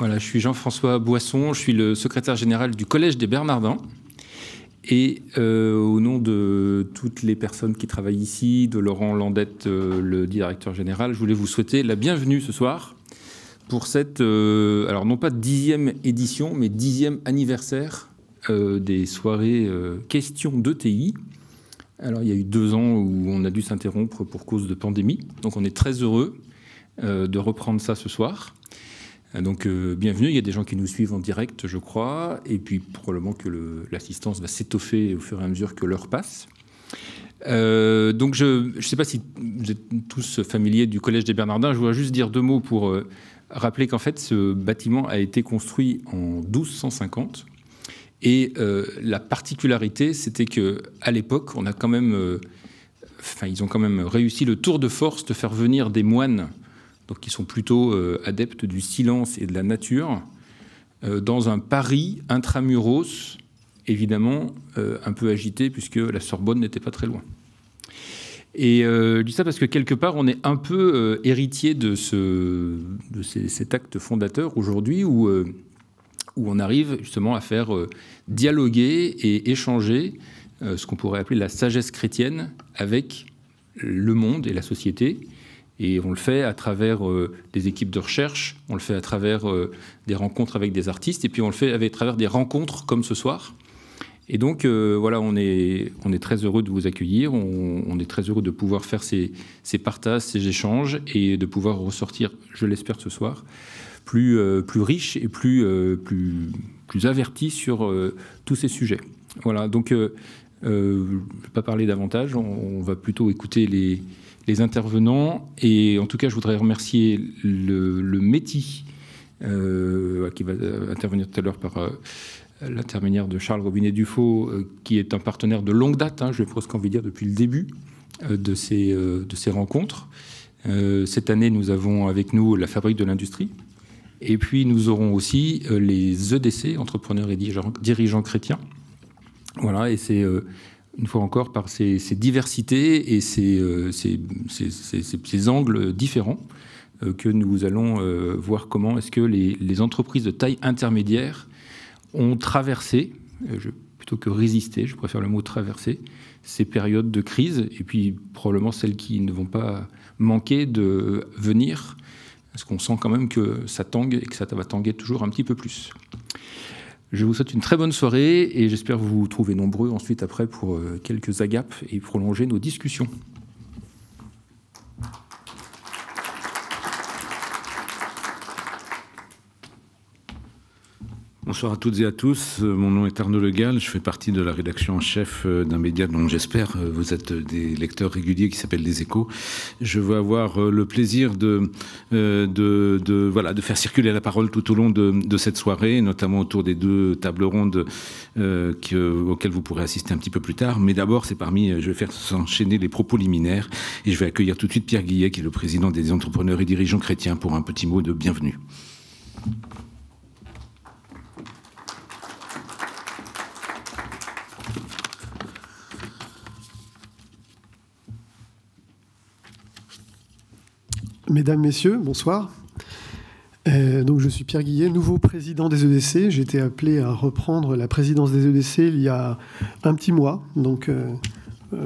Voilà, je suis Jean-François Boisson, je suis le secrétaire général du Collège des Bernardins. Et au nom de toutes les personnes qui travaillent ici, de Laurent Landette, le directeur général, je voulais vous souhaiter la bienvenue ce soir pour cette, alors non pas 10e édition, mais 10e anniversaire des soirées questions d'ETI. Alors il y a eu 2 ans où on a dû s'interrompre pour cause de pandémie, donc on est très heureux de reprendre ça ce soir. Donc bienvenue, il y a des gens qui nous suivent en direct, je crois, et puis probablement que l'assistance va s'étoffer au fur et à mesure que l'heure passe. Donc je ne sais pas si vous êtes tous familiers du Collège des Bernardins, je voudrais juste dire 2 mots pour rappeler qu'en fait ce bâtiment a été construit en 1250, et la particularité c'était qu'à l'époque, on a quand même, ils ont quand même réussi le tour de force de faire venir des moines, donc qui sont plutôt adeptes du silence et de la nature, dans un Paris intramuros, évidemment un peu agité, puisque la Sorbonne n'était pas très loin. Et je dis ça parce que quelque part, on est un peu héritier de cet acte fondateur aujourd'hui, où on arrive justement à faire dialoguer et échanger ce qu'on pourrait appeler la sagesse chrétienne avec le monde et la société. Et on le fait à travers des équipes de recherche, on le fait à travers des rencontres avec des artistes, et puis on le fait à travers des rencontres comme ce soir. Et donc, voilà, on est très heureux de vous accueillir, on est très heureux de pouvoir faire ces partages, ces échanges, et de pouvoir ressortir, je l'espère ce soir, plus riche et plus averti sur tous ces sujets. Voilà, donc je ne vais pas parler davantage, on va plutôt écouter les intervenants. Et en tout cas, je voudrais remercier le METI, qui va intervenir tout à l'heure par l'intermédiaire de Charles Robinet-Dufaux, qui est un partenaire de longue date, j'ai presque envie de dire depuis le début de ces rencontres. Cette année, nous avons avec nous la Fabrique de l'Industrie. Et puis, nous aurons aussi les EDC, entrepreneurs et dirigeants chrétiens. Voilà, et c'est... une fois encore, par ces diversités et ces angles différents, que nous allons voir comment est-ce que les entreprises de taille intermédiaire ont traversé, plutôt que résister, je préfère le mot traverser, ces périodes de crise, et puis probablement celles qui ne vont pas manquer de venir, parce qu'on sent quand même que ça tangue et que ça va tanguer toujours un petit peu plus. Je vous souhaite une très bonne soirée et j'espère vous trouver nombreux ensuite après pour quelques agapes et prolonger nos discussions. Bonsoir à toutes et à tous. Mon nom est Arnaud Le Gall. Je fais partie de la rédaction en chef d'un média dont j'espère vous êtes des lecteurs réguliers, qui s'appelle Les Échos. Je veux avoir le plaisir de faire circuler la parole tout au long de cette soirée, notamment autour des 2 tables rondes auxquelles vous pourrez assister un petit peu plus tard. Mais d'abord, je vais faire s'enchaîner les propos liminaires et je vais accueillir tout de suite Pierre Guillet, qui est le président des entrepreneurs et dirigeants chrétiens, pour un petit mot de bienvenue. Mesdames, Messieurs, bonsoir. Donc je suis Pierre Guillet, nouveau président des EDC. J'ai été appelé à reprendre la présidence des EDC il y a un petit mois, donc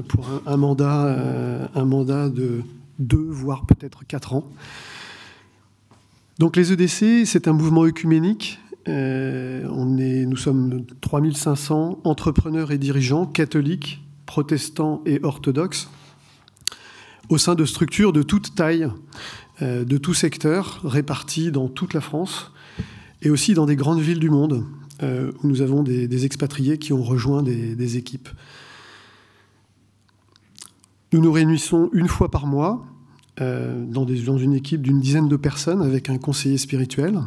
pour un mandat de 2, voire peut-être 4 ans. Donc les EDC, c'est un mouvement œcuménique. Nous sommes 3500 entrepreneurs et dirigeants catholiques, protestants et orthodoxes, au sein de structures de toute taille, de tout secteur, réparties dans toute la France, et aussi dans des grandes villes du monde, où nous avons des expatriés qui ont rejoint des équipes. Nous nous réunissons 1 fois par mois, dans une équipe d'une dizaine de personnes, avec un conseiller spirituel.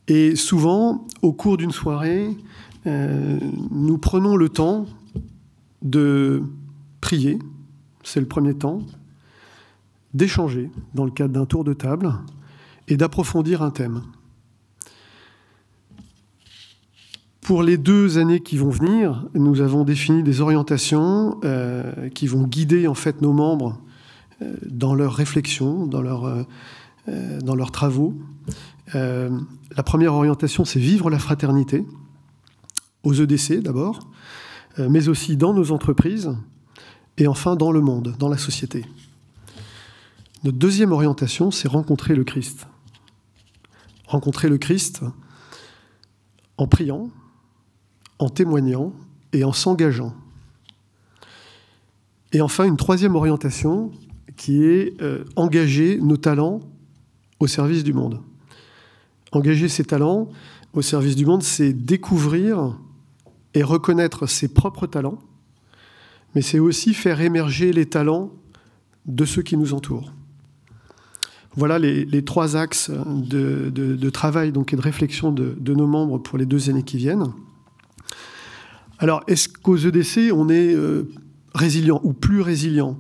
Et souvent, au cours d'une soirée, nous prenons le temps de prier. C'est le premier temps, d'échanger dans le cadre d'un tour de table et d'approfondir un thème. Pour les 2 années qui vont venir, nous avons défini des orientations qui vont guider en fait nos membres dans leurs réflexions, dans leurs travaux, La première orientation, c'est vivre la fraternité, aux EDC d'abord, mais aussi dans nos entreprises, et enfin dans le monde, dans la société. Notre deuxième orientation, c'est rencontrer le Christ. Rencontrer le Christ en priant, en témoignant et en s'engageant. Et enfin, une troisième orientation qui est engager nos talents au service du monde. Engager ses talents au service du monde, c'est découvrir et reconnaître ses propres talents, mais c'est aussi faire émerger les talents de ceux qui nous entourent. Voilà les trois axes de travail donc, et de réflexion de nos membres pour les 2 années qui viennent. Alors, est-ce qu'aux EDC, on est résilient ou plus résilient?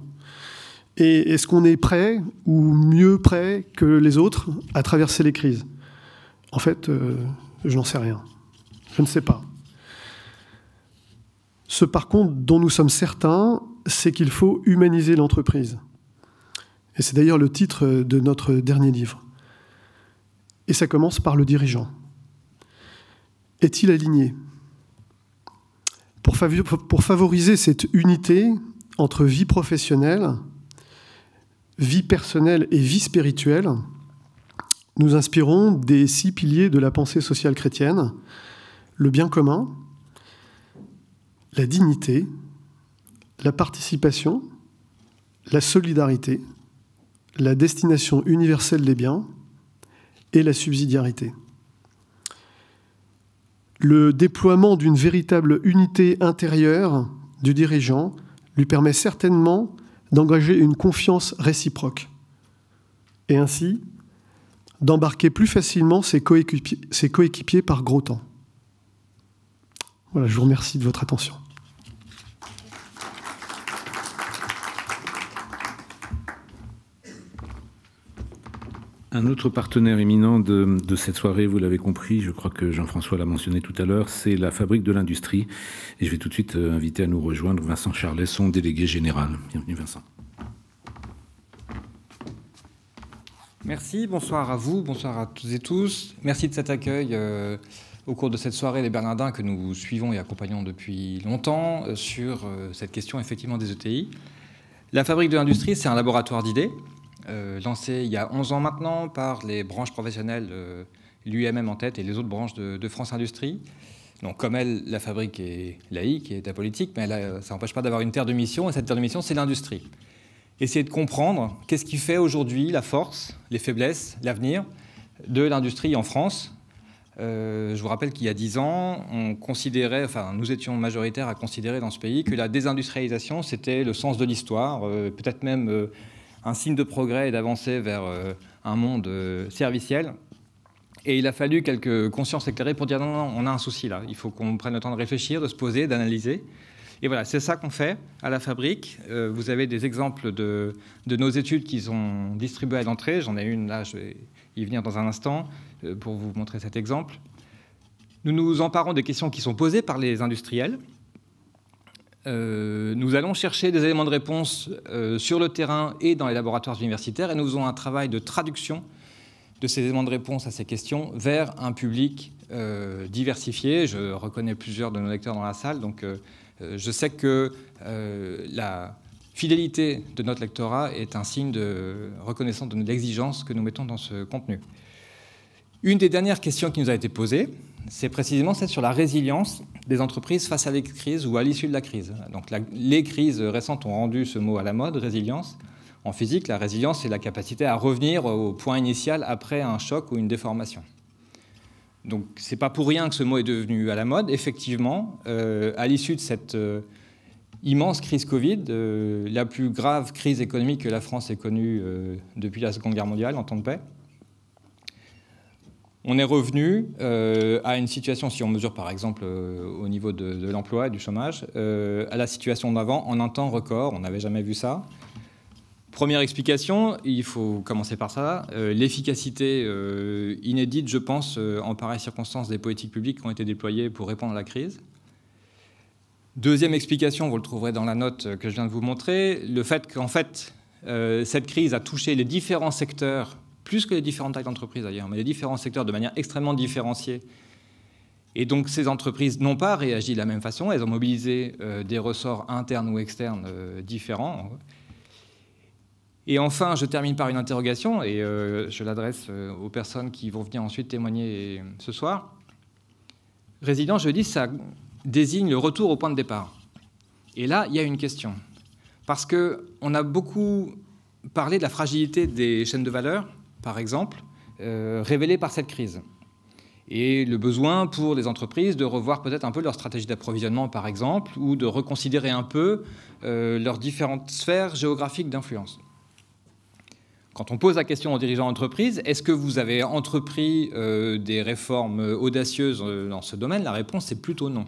Et est-ce qu'on est prêt ou mieux prêt que les autres à traverser les crises? En fait, je n'en sais rien. Je ne sais pas. Ce, par contre, dont nous sommes certains, c'est qu'il faut humaniser l'entreprise. Et c'est d'ailleurs le titre de notre dernier livre. Et ça commence par le dirigeant. Est-il aligné? Pour favoriser cette unité entre vie professionnelle, vie personnelle et vie spirituelle, nous inspirons des 6 piliers de la pensée sociale chrétienne: le bien commun, la dignité, la participation, la solidarité, la destination universelle des biens et la subsidiarité. Le déploiement d'une véritable unité intérieure du dirigeant lui permet certainement d'engager une confiance réciproque et ainsi d'embarquer plus facilement ses coéquipiers par gros temps. Voilà, je vous remercie de votre attention. Un autre partenaire éminent de cette soirée, vous l'avez compris, je crois que Jean-François l'a mentionné tout à l'heure, c'est la Fabrique de l'Industrie. Et je vais tout de suite inviter à nous rejoindre Vincent Charlet, son délégué général. Bienvenue Vincent. Merci, bonsoir à vous, bonsoir à toutes et tous. Merci de cet accueil au cours de cette soirée des Bernardins que nous suivons et accompagnons depuis longtemps sur cette question effectivement des ETI. La Fabrique de l'Industrie, c'est un laboratoire d'idées. Lancé il y a 11 ans maintenant par les branches professionnelles, l'UMM en tête et les autres branches de France Industrie. Donc, comme elle, la fabrique est laïque et est apolitique, mais ça n'empêche pas d'avoir une terre de mission, et cette terre de mission, c'est l'industrie. Essayer de comprendre qu'est-ce qui fait aujourd'hui la force, les faiblesses, l'avenir de l'industrie en France. Je vous rappelle qu'il y a 10 ans, nous étions majoritaires à considérer dans ce pays que la désindustrialisation, c'était le sens de l'histoire, peut-être même un signe de progrès et d'avancée vers un monde serviciel. Et il a fallu quelques consciences éclairées pour dire non, non, on a un souci là. Il faut qu'on prenne le temps de réfléchir, de se poser, d'analyser. Et voilà, c'est ça qu'on fait à la fabrique. Vous avez des exemples de nos études qui sont distribuées à l'entrée. J'en ai une là, je vais y venir dans un instant pour vous montrer cet exemple. Nous nous emparons des questions qui sont posées par les industriels. Nous allons chercher des éléments de réponse sur le terrain et dans les laboratoires universitaires et nous faisons un travail de traduction de ces éléments de réponse à ces questions vers un public diversifié. Je reconnais plusieurs de nos lecteurs dans la salle, donc je sais que la fidélité de notre lectorat est un signe de reconnaissance de l'exigence que nous mettons dans ce contenu. Une des dernières questions qui nous a été posée, c'est précisément celle sur la résilience des entreprises face à les crises ou à l'issue de la crise. Donc les crises récentes ont rendu ce mot à la mode, résilience. En physique, la résilience, c'est la capacité à revenir au point initial après un choc ou une déformation. Donc c'est pas pour rien que ce mot est devenu à la mode. Effectivement, à l'issue de cette immense crise Covid, la plus grave crise économique que la France ait connue depuis la Seconde Guerre mondiale en temps de paix, on est revenu à une situation, si on mesure par exemple au niveau de l'emploi et du chômage, à la situation d'avant en un temps record. On n'avait jamais vu ça. Première explication, il faut commencer par ça, l'efficacité inédite, je pense, en pareilles circonstances des politiques publiques qui ont été déployées pour répondre à la crise. Deuxième explication, vous le trouverez dans la note que je viens de vous montrer, le fait qu'en fait, cette crise a touché les différents secteurs plus que les différentes tailles d'entreprise d'ailleurs, mais les différents secteurs de manière extrêmement différenciée. Et donc ces entreprises n'ont pas réagi de la même façon, elles ont mobilisé des ressorts internes ou externes différents. Et enfin, je termine par une interrogation, et je l'adresse aux personnes qui vont venir ensuite témoigner ce soir. Résilience, je dis, ça désigne le retour au point de départ. Et là, il y a une question. Parce qu'on a beaucoup parlé de la fragilité des chaînes de valeur, par exemple, révélée par cette crise. Et le besoin pour les entreprises de revoir peut-être un peu leur stratégie d'approvisionnement, par exemple, ou de reconsidérer un peu leurs différentes sphères géographiques d'influence. Quand on pose la question aux dirigeants d'entreprise, est-ce que vous avez entrepris des réformes audacieuses dans ce domaine? La réponse est plutôt non.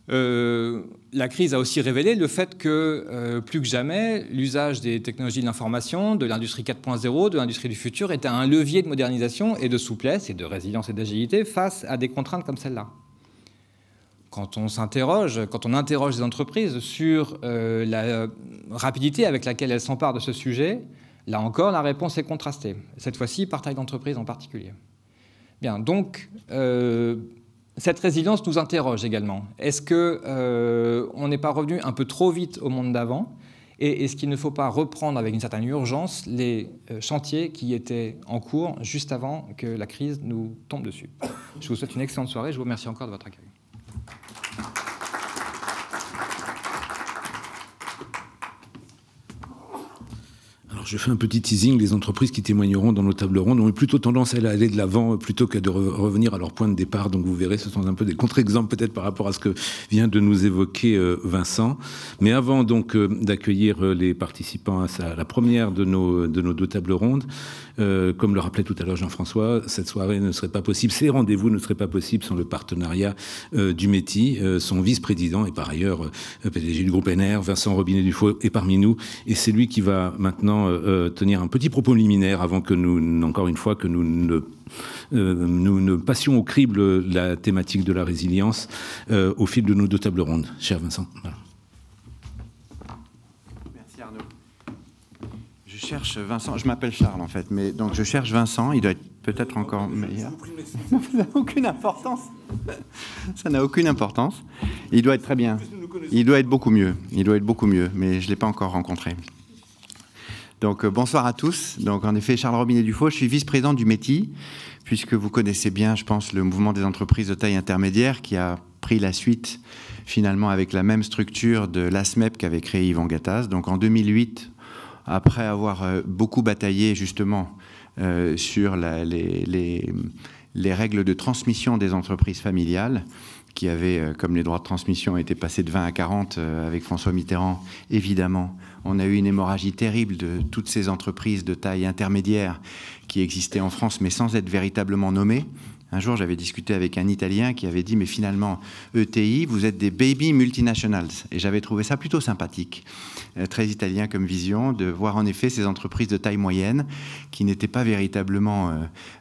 La crise a aussi révélé le fait que, plus que jamais, l'usage des technologies de l'information, de l'industrie 4.0, de l'industrie du futur, était un levier de modernisation et de souplesse et de résilience et d'agilité face à des contraintes comme celle-là. Quand on interroge les entreprises sur la rapidité avec laquelle elles s'emparent de ce sujet, là encore, la réponse est contrastée. Cette fois-ci, par taille d'entreprise en particulier. Bien, donc, cette résilience nous interroge également. Est-ce qu'on n'est pas revenu un peu trop vite au monde d'avant? Et est-ce qu'il ne faut pas reprendre avec une certaine urgence les chantiers qui étaient en cours juste avant que la crise nous tombe dessus? Je vous souhaite une excellente soirée. Je vous remercie encore de votre accueil. Alors, je fais un petit teasing. Les entreprises qui témoigneront dans nos tables rondes ont eu plutôt tendance à aller de l'avant plutôt que de revenir à leur point de départ. Donc, vous verrez, ce sont un peu des contre-exemples peut-être par rapport à ce que vient de nous évoquer Vincent. Mais avant donc d'accueillir les participants à la première de nos deux tables rondes, comme le rappelait tout à l'heure Jean-François, cette soirée ne serait pas possible, ces rendez-vous ne seraient pas possibles sans le partenariat du METI, son vice-président et par ailleurs PDG du groupe NR, Vincent Robinet-Dufault, est parmi nous. Et c'est lui qui va maintenant tenir un petit propos liminaire avant que nous, encore une fois, que nous ne passions au crible la thématique de la résilience au fil de nos deux tables rondes. Cher Vincent. Voilà. Merci Arnaud. Je cherche Vincent, je m'appelle Charles en fait, mais donc je cherche Vincent, il doit être peut-être encore meilleur. Ça n'a aucune importance. Ça n'a aucune importance. Il doit être très bien. Il doit être beaucoup mieux. Il doit être beaucoup mieux, mais je ne l'ai pas encore rencontré. Donc bonsoir à tous. Donc en effet, Charles Robinet-Dufault, je suis vice-président du METI, puisque vous connaissez bien, je pense, le mouvement des entreprises de taille intermédiaire qui a pris la suite finalement avec la même structure de l'ASMEP qu'avait créé Yvan Gattaz. Donc en 2008, après avoir beaucoup bataillé justement sur les règles de transmission des entreprises familiales, qui avaient, comme les droits de transmission étaient passés de 20 à 40 avec François Mitterrand, évidemment, on a eu une hémorragie terrible de toutes ces entreprises de taille intermédiaire qui existaient en France, mais sans être véritablement nommées. Un jour, j'avais discuté avec un Italien qui avait dit « Mais finalement, ETI, vous êtes des baby multinationals ». Et j'avais trouvé ça plutôt sympathique, très italien comme vision, de voir en effet ces entreprises de taille moyenne qui n'étaient pas véritablement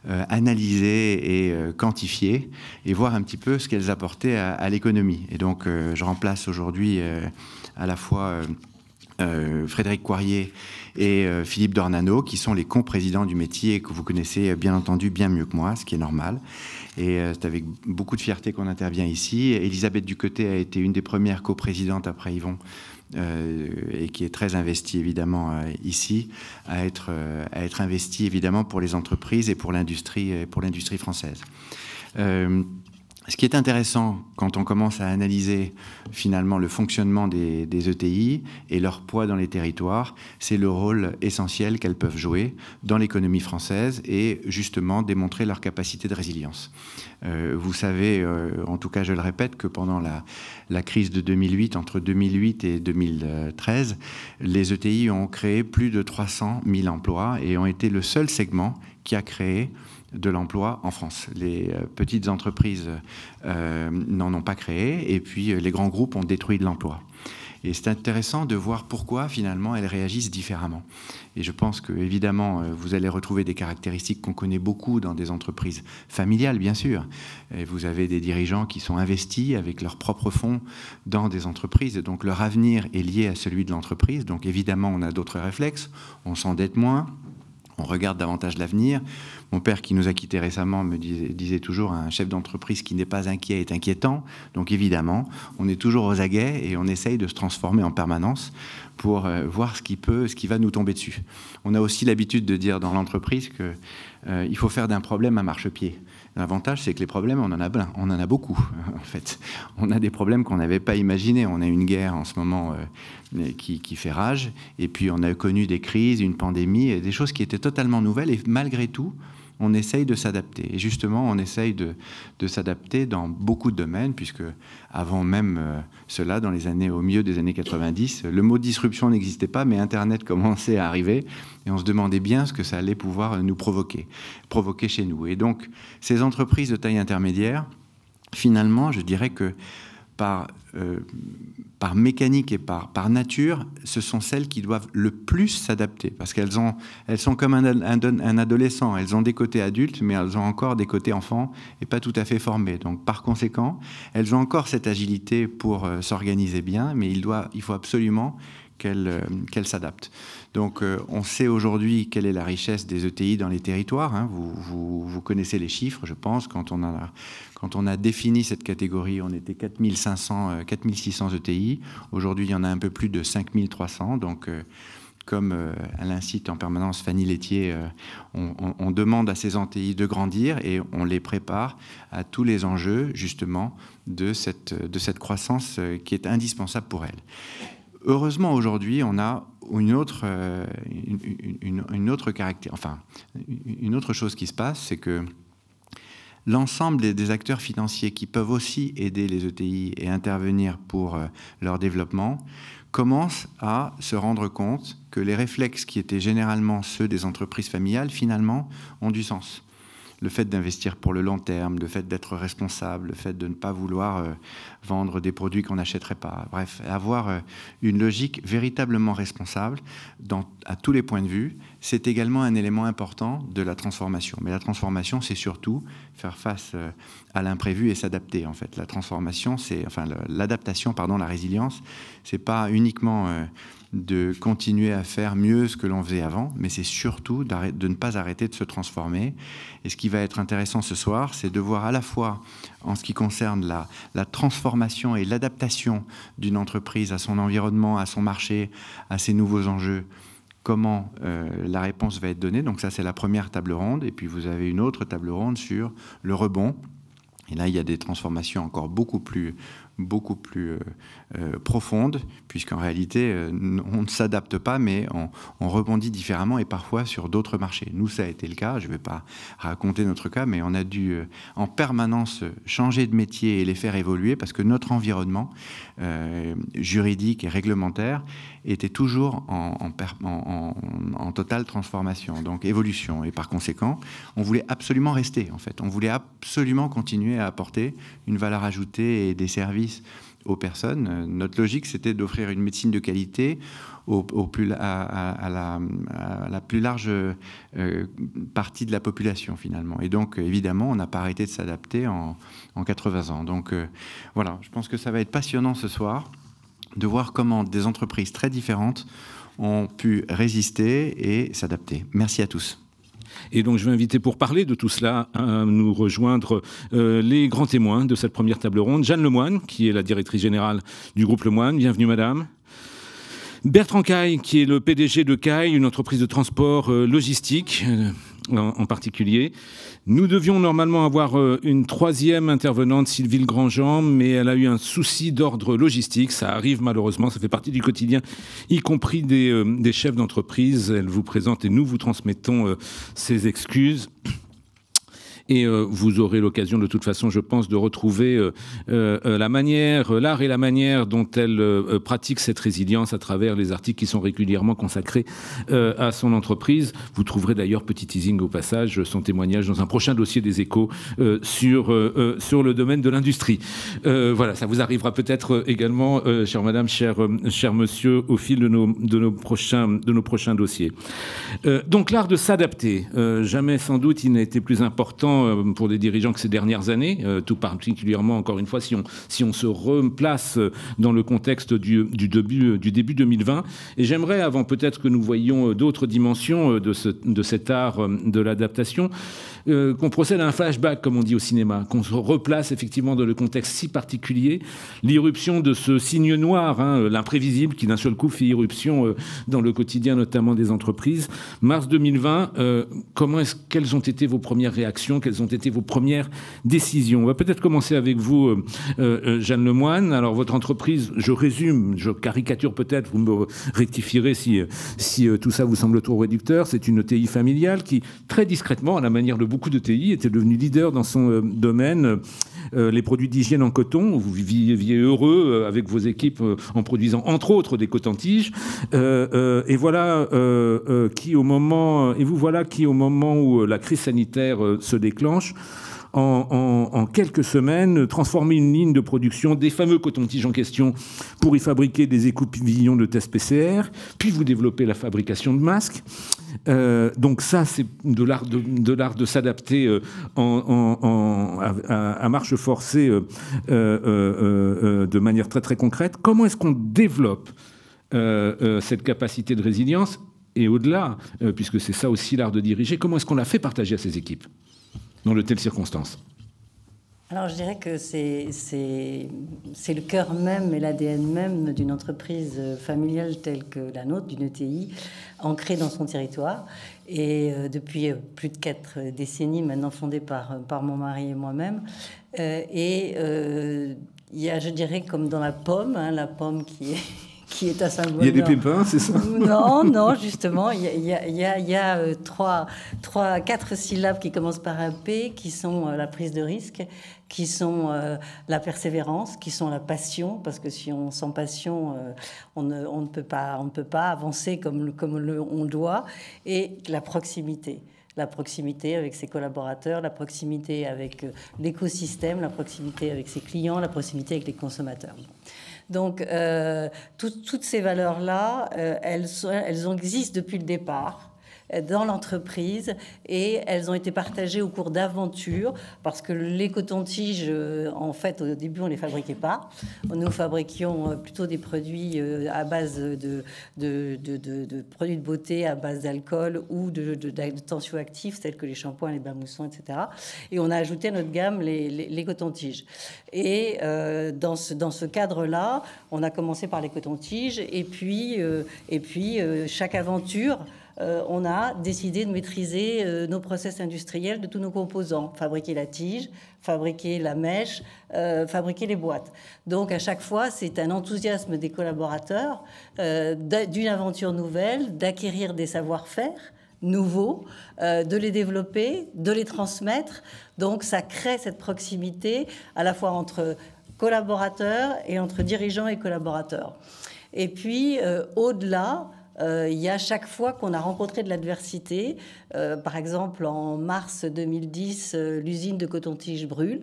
analysées et quantifiées, et voir un petit peu ce qu'elles apportaient à l'économie. Et donc, je remplace aujourd'hui à la fois Frédéric Coirier et Philippe Dornano, qui sont les co-présidents du métier et que vous connaissez bien entendu bien mieux que moi, ce qui est normal. Et c'est avec beaucoup de fierté qu'on intervient ici. Elisabeth Ducotet a été une des premières co-présidentes après Yvon, et qui est très investie évidemment ici, à être investie évidemment pour les entreprises et pour l'industrie française. Ce qui est intéressant quand on commence à analyser finalement le fonctionnement des ETI et leur poids dans les territoires, c'est le rôle essentiel qu'elles peuvent jouer dans l'économie française et justement démontrer leur capacité de résilience. Vous savez, en tout cas je le répète, que pendant la crise de 2008, entre 2008 et 2013, les ETI ont créé plus de 300 000 emplois et ont été le seul segment qui a créé de l'emploi en France. Les petites entreprises n'en ont pas créé et puis les grands groupes ont détruit de l'emploi. Et c'est intéressant de voir pourquoi finalement elles réagissent différemment. Et je pense que évidemment vous allez retrouver des caractéristiques qu'on connaît beaucoup dans des entreprises familiales, bien sûr. Et vous avez des dirigeants qui sont investis avec leurs propres fonds dans des entreprises, donc leur avenir est lié à celui de l'entreprise. Donc évidemment on a d'autres réflexes, on s'endette moins, On regarde davantage l'avenir. Mon père, qui nous a quittés récemment, me disait toujours, un chef d'entreprise qui n'est pas inquiet est inquiétant. Donc évidemment, on est toujours aux aguets et on essaye de se transformer en permanence pour voir ce qui va nous tomber dessus. On a aussi l'habitude de dire dans l'entreprise qu'il faut faire d'un problème un marchepied. L'avantage, c'est que les problèmes, on en a plein, on en a beaucoup, en fait. On a des problèmes qu'on n'avait pas imaginés. On a une guerre en ce moment qui fait rage, et puis on a connu des crises, une pandémie, et des choses qui étaient totalement nouvelles, et malgré tout, on essaye de s'adapter. Et justement, on essaye de s'adapter dans beaucoup de domaines, puisque avant même cela, au milieu des années 90, le mot disruption n'existait pas, mais Internet commençait à arriver, et on se demandait bien ce que ça allait pouvoir nous provoquer chez nous. Et donc, ces entreprises de taille intermédiaire, finalement, je dirais que par mécanique et par nature, ce sont celles qui doivent le plus s'adapter, parce qu'elles sont comme un adolescent, elles ont des côtés adultes, mais elles ont encore des côtés enfants et pas tout à fait formés. Donc par conséquent, elles ont encore cette agilité pour s'organiser bien, mais il faut absolument qu'elles s'adaptent. Donc on sait aujourd'hui quelle est la richesse des ETI dans les territoires, hein. Vous connaissez les chiffres, je pense. Quand on a défini cette catégorie, on était 4600 ETI. Aujourd'hui, il y en a un peu plus de 5300. Donc comme elle incite en permanence Fanny Laitier, on demande à ces ETI de grandir et on les prépare à tous les enjeux justement de cette croissance qui est indispensable pour elles. Heureusement, aujourd'hui, on a une autre chose qui se passe, c'est que l'ensemble des acteurs financiers qui peuvent aussi aider les ETI et intervenir pour leur développement commencent à se rendre compte que les réflexes qui étaient généralement ceux des entreprises familiales, finalement, ont du sens. Le fait d'investir pour le long terme, le fait d'être responsable, le fait de ne pas vouloir vendre des produits qu'on n'achèterait pas. Bref, avoir une logique véritablement responsable à tous les points de vue, c'est également un élément important de la transformation. Mais la transformation, c'est surtout faire face à l'imprévu et s'adapter. En fait, la transformation, l'adaptation, la résilience, c'est pas uniquement de continuer à faire mieux ce que l'on faisait avant, mais c'est surtout de ne pas arrêter de se transformer. Et ce qui va être intéressant ce soir, c'est de voir à la fois, en ce qui concerne la transformation et l'adaptation d'une entreprise à son environnement, à son marché, à ses nouveaux enjeux, comment la réponse va être donnée. Donc ça, c'est la première table ronde. Et puis vous avez une autre table ronde sur le rebond. Et là, il y a des transformations encore beaucoup plus profonde, puisqu'en réalité, on ne s'adapte pas, mais on rebondit différemment et parfois sur d'autres marchés. Nous, ça a été le cas. Je ne vais pas raconter notre cas, mais on a dû en permanence changer de métier et les faire évoluer parce que notre environnement juridique et réglementaire était toujours en totale transformation, donc évolution. Et par conséquent, on voulait absolument rester, en fait. On voulait absolument continuer à apporter une valeur ajoutée et des services aux personnes. Notre logique, c'était d'offrir une médecine de qualité à la plus large partie de la population, finalement. Et donc, évidemment, on n'a pas arrêté de s'adapter en 80 ans. Donc, voilà, je pense que ça va être passionnant ce soir de voir comment des entreprises très différentes ont pu résister et s'adapter. Merci à tous. Et donc, je vais inviter pour parler de tout cela à nous rejoindre les grands témoins de cette première table ronde. Jeanne Lemoine, qui est la directrice générale du groupe Lemoine. Bienvenue, madame. Bertrand Caille, qui est le PDG de Caille, une entreprise de transport logistique en particulier. Nous devions normalement avoir une troisième intervenante, Sylvie Grandjean, mais elle a eu un souci d'ordre logistique. Ça arrive malheureusement, ça fait partie du quotidien, y compris des chefs d'entreprise. Elle vous présente et nous vous transmettons ses excuses. Et vous aurez l'occasion de toute façon, je pense, de retrouver l'art et la manière dont elle pratique cette résilience à travers les articles qui sont régulièrement consacrés à son entreprise. Vous trouverez d'ailleurs, petit teasing au passage, son témoignage dans un prochain dossier des Échos sur le domaine de l'industrie. Voilà, ça vous arrivera peut-être également, chère madame, cher monsieur, au fil de nos prochains dossiers. Donc l'art de s'adapter. Jamais sans doute il n'a été plus important important pour des dirigeants que ces dernières années, tout particulièrement, encore une fois, si on se replace dans le contexte du début 2020. Et j'aimerais, avant peut-être que nous voyions d'autres dimensions de cet art de l'adaptation, qu'on procède à un flashback, comme on dit au cinéma, qu'on se replace effectivement dans le contexte si particulier, l'irruption de ce signe noir, l'imprévisible, qui d'un seul coup fait irruption dans le quotidien, notamment des entreprises. Mars 2020, quelles ont été vos premières réactions, quelles ont été vos premières décisions? On va peut-être commencer avec vous, Jeanne Lemoine. Alors, votre entreprise, je résume, je caricature peut-être, vous me rectifierez si tout ça vous semble trop réducteur, c'est une TI familiale qui, très discrètement, à la manière de beaucoup de TI, était devenue leader dans son domaine, les produits d'hygiène en coton. Vous viviez heureux avec vos équipes en produisant, entre autres, des cotons-tiges. Et voilà qui, au moment où la crise sanitaire se déclenche, en quelques semaines, transformer une ligne de production des fameux cotons-tiges en question pour y fabriquer des écouvillons de tests PCR, puis vous développez la fabrication de masques. Donc ça, c'est de l'art de s'adapter à marche forcée de manière très très concrète. Comment est-ce qu'on développe cette capacité de résilience? Et au-delà, puisque c'est ça aussi l'art de diriger, comment est-ce qu'on la fait partager à ses équipes dans de telles circonstances? Alors, je dirais que c'est le cœur même et l'ADN même d'une entreprise familiale telle que la nôtre, d'une ETI, ancrée dans son territoire. Et depuis plus de 4 décennies maintenant, fondée par mon mari et moi-même. Il y a, je dirais, comme dans la pomme, la pomme qui est un symbole. Il y a des pépins, c'est ça? Non, justement, il y a 4 syllabes qui commencent par un P, qui sont la prise de risque, qui sont la persévérance, qui sont la passion, parce que sans passion, on ne peut pas avancer comme on doit, et la proximité. La proximité avec ses collaborateurs, la proximité avec l'écosystème, la proximité avec ses clients, la proximité avec les consommateurs. Donc, toutes ces valeurs-là, elles existent depuis le départ dans l'entreprise et elles ont été partagées au cours d'aventures parce que les cotons-tiges, en fait, au début, on ne les fabriquait pas. Nous fabriquions plutôt des produits à base de produits de beauté à base d'alcool ou de tensioactifs tels que les shampoings, les bains moussants, etc. Et on a ajouté à notre gamme les cotons-tiges. Et dans ce cadre-là, on a commencé par les cotons-tiges et puis chaque aventure, on a décidé de maîtriser nos process industriels de tous nos composants. Fabriquer la tige, fabriquer la mèche, fabriquer les boîtes. Donc, à chaque fois, c'est un enthousiasme des collaborateurs d'une aventure nouvelle, d'acquérir des savoir-faire nouveaux, de les développer, de les transmettre. Donc, ça crée cette proximité à la fois entre collaborateurs et entre dirigeants et collaborateurs. Et puis, au-delà, il y a chaque fois qu'on a rencontré de l'adversité, par exemple en mars 2010, l'usine de coton-tige brûle.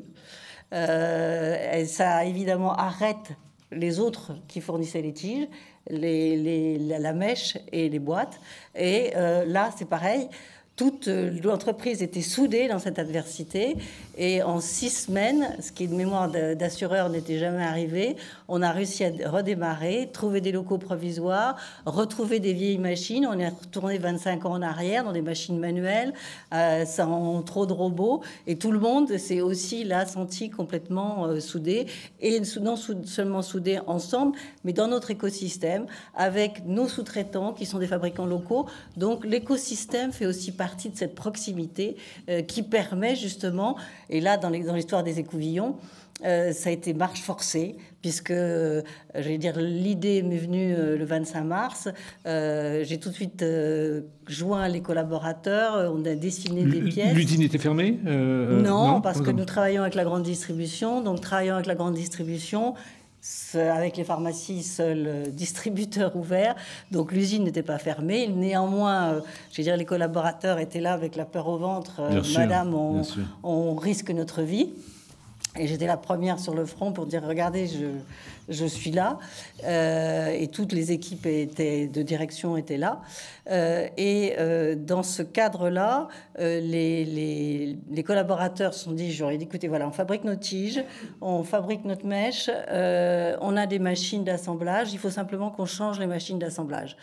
Ça évidemment arrête les autres qui fournissaient les tiges, la mèche et les boîtes. Et là, c'est pareil. Toute l'entreprise était soudée dans cette adversité et en 6 semaines, ce qui de mémoire d'assureur n'était jamais arrivé, on a réussi à redémarrer, trouver des locaux provisoires, retrouver des vieilles machines. On est retourné 25 ans en arrière dans des machines manuelles, sans trop de robots, et tout le monde s'est aussi là senti complètement soudé, et non seulement soudé ensemble, mais dans notre écosystème avec nos sous-traitants qui sont des fabricants locaux. Donc l'écosystème fait aussi partie de cette proximité qui permet justement, et là dans l'histoire des écouvillons, ça a été marche forcée, puisque l'idée m'est venue le 25 mars. J'ai tout de suite joint les collaborateurs, on a dessiné des pièces. L'usine était fermée non, parce que nous travaillons avec la grande distribution. Donc, travaillant avec la grande distribution, avec les pharmacies, seul distributeur ouvert. Donc, l'usine n'était pas fermée. Néanmoins, les collaborateurs étaient là avec la peur au ventre. Madame, on risque notre vie. Et j'étais la première sur le front pour dire, regardez, je suis là. Et toutes les équipes de direction étaient là. Dans ce cadre-là, les collaborateurs se sont dit, j'aurais dit, écoutez, voilà, on fabrique nos tiges, on fabrique notre mèche, on a des machines d'assemblage, il faut simplement qu'on change les machines d'assemblage.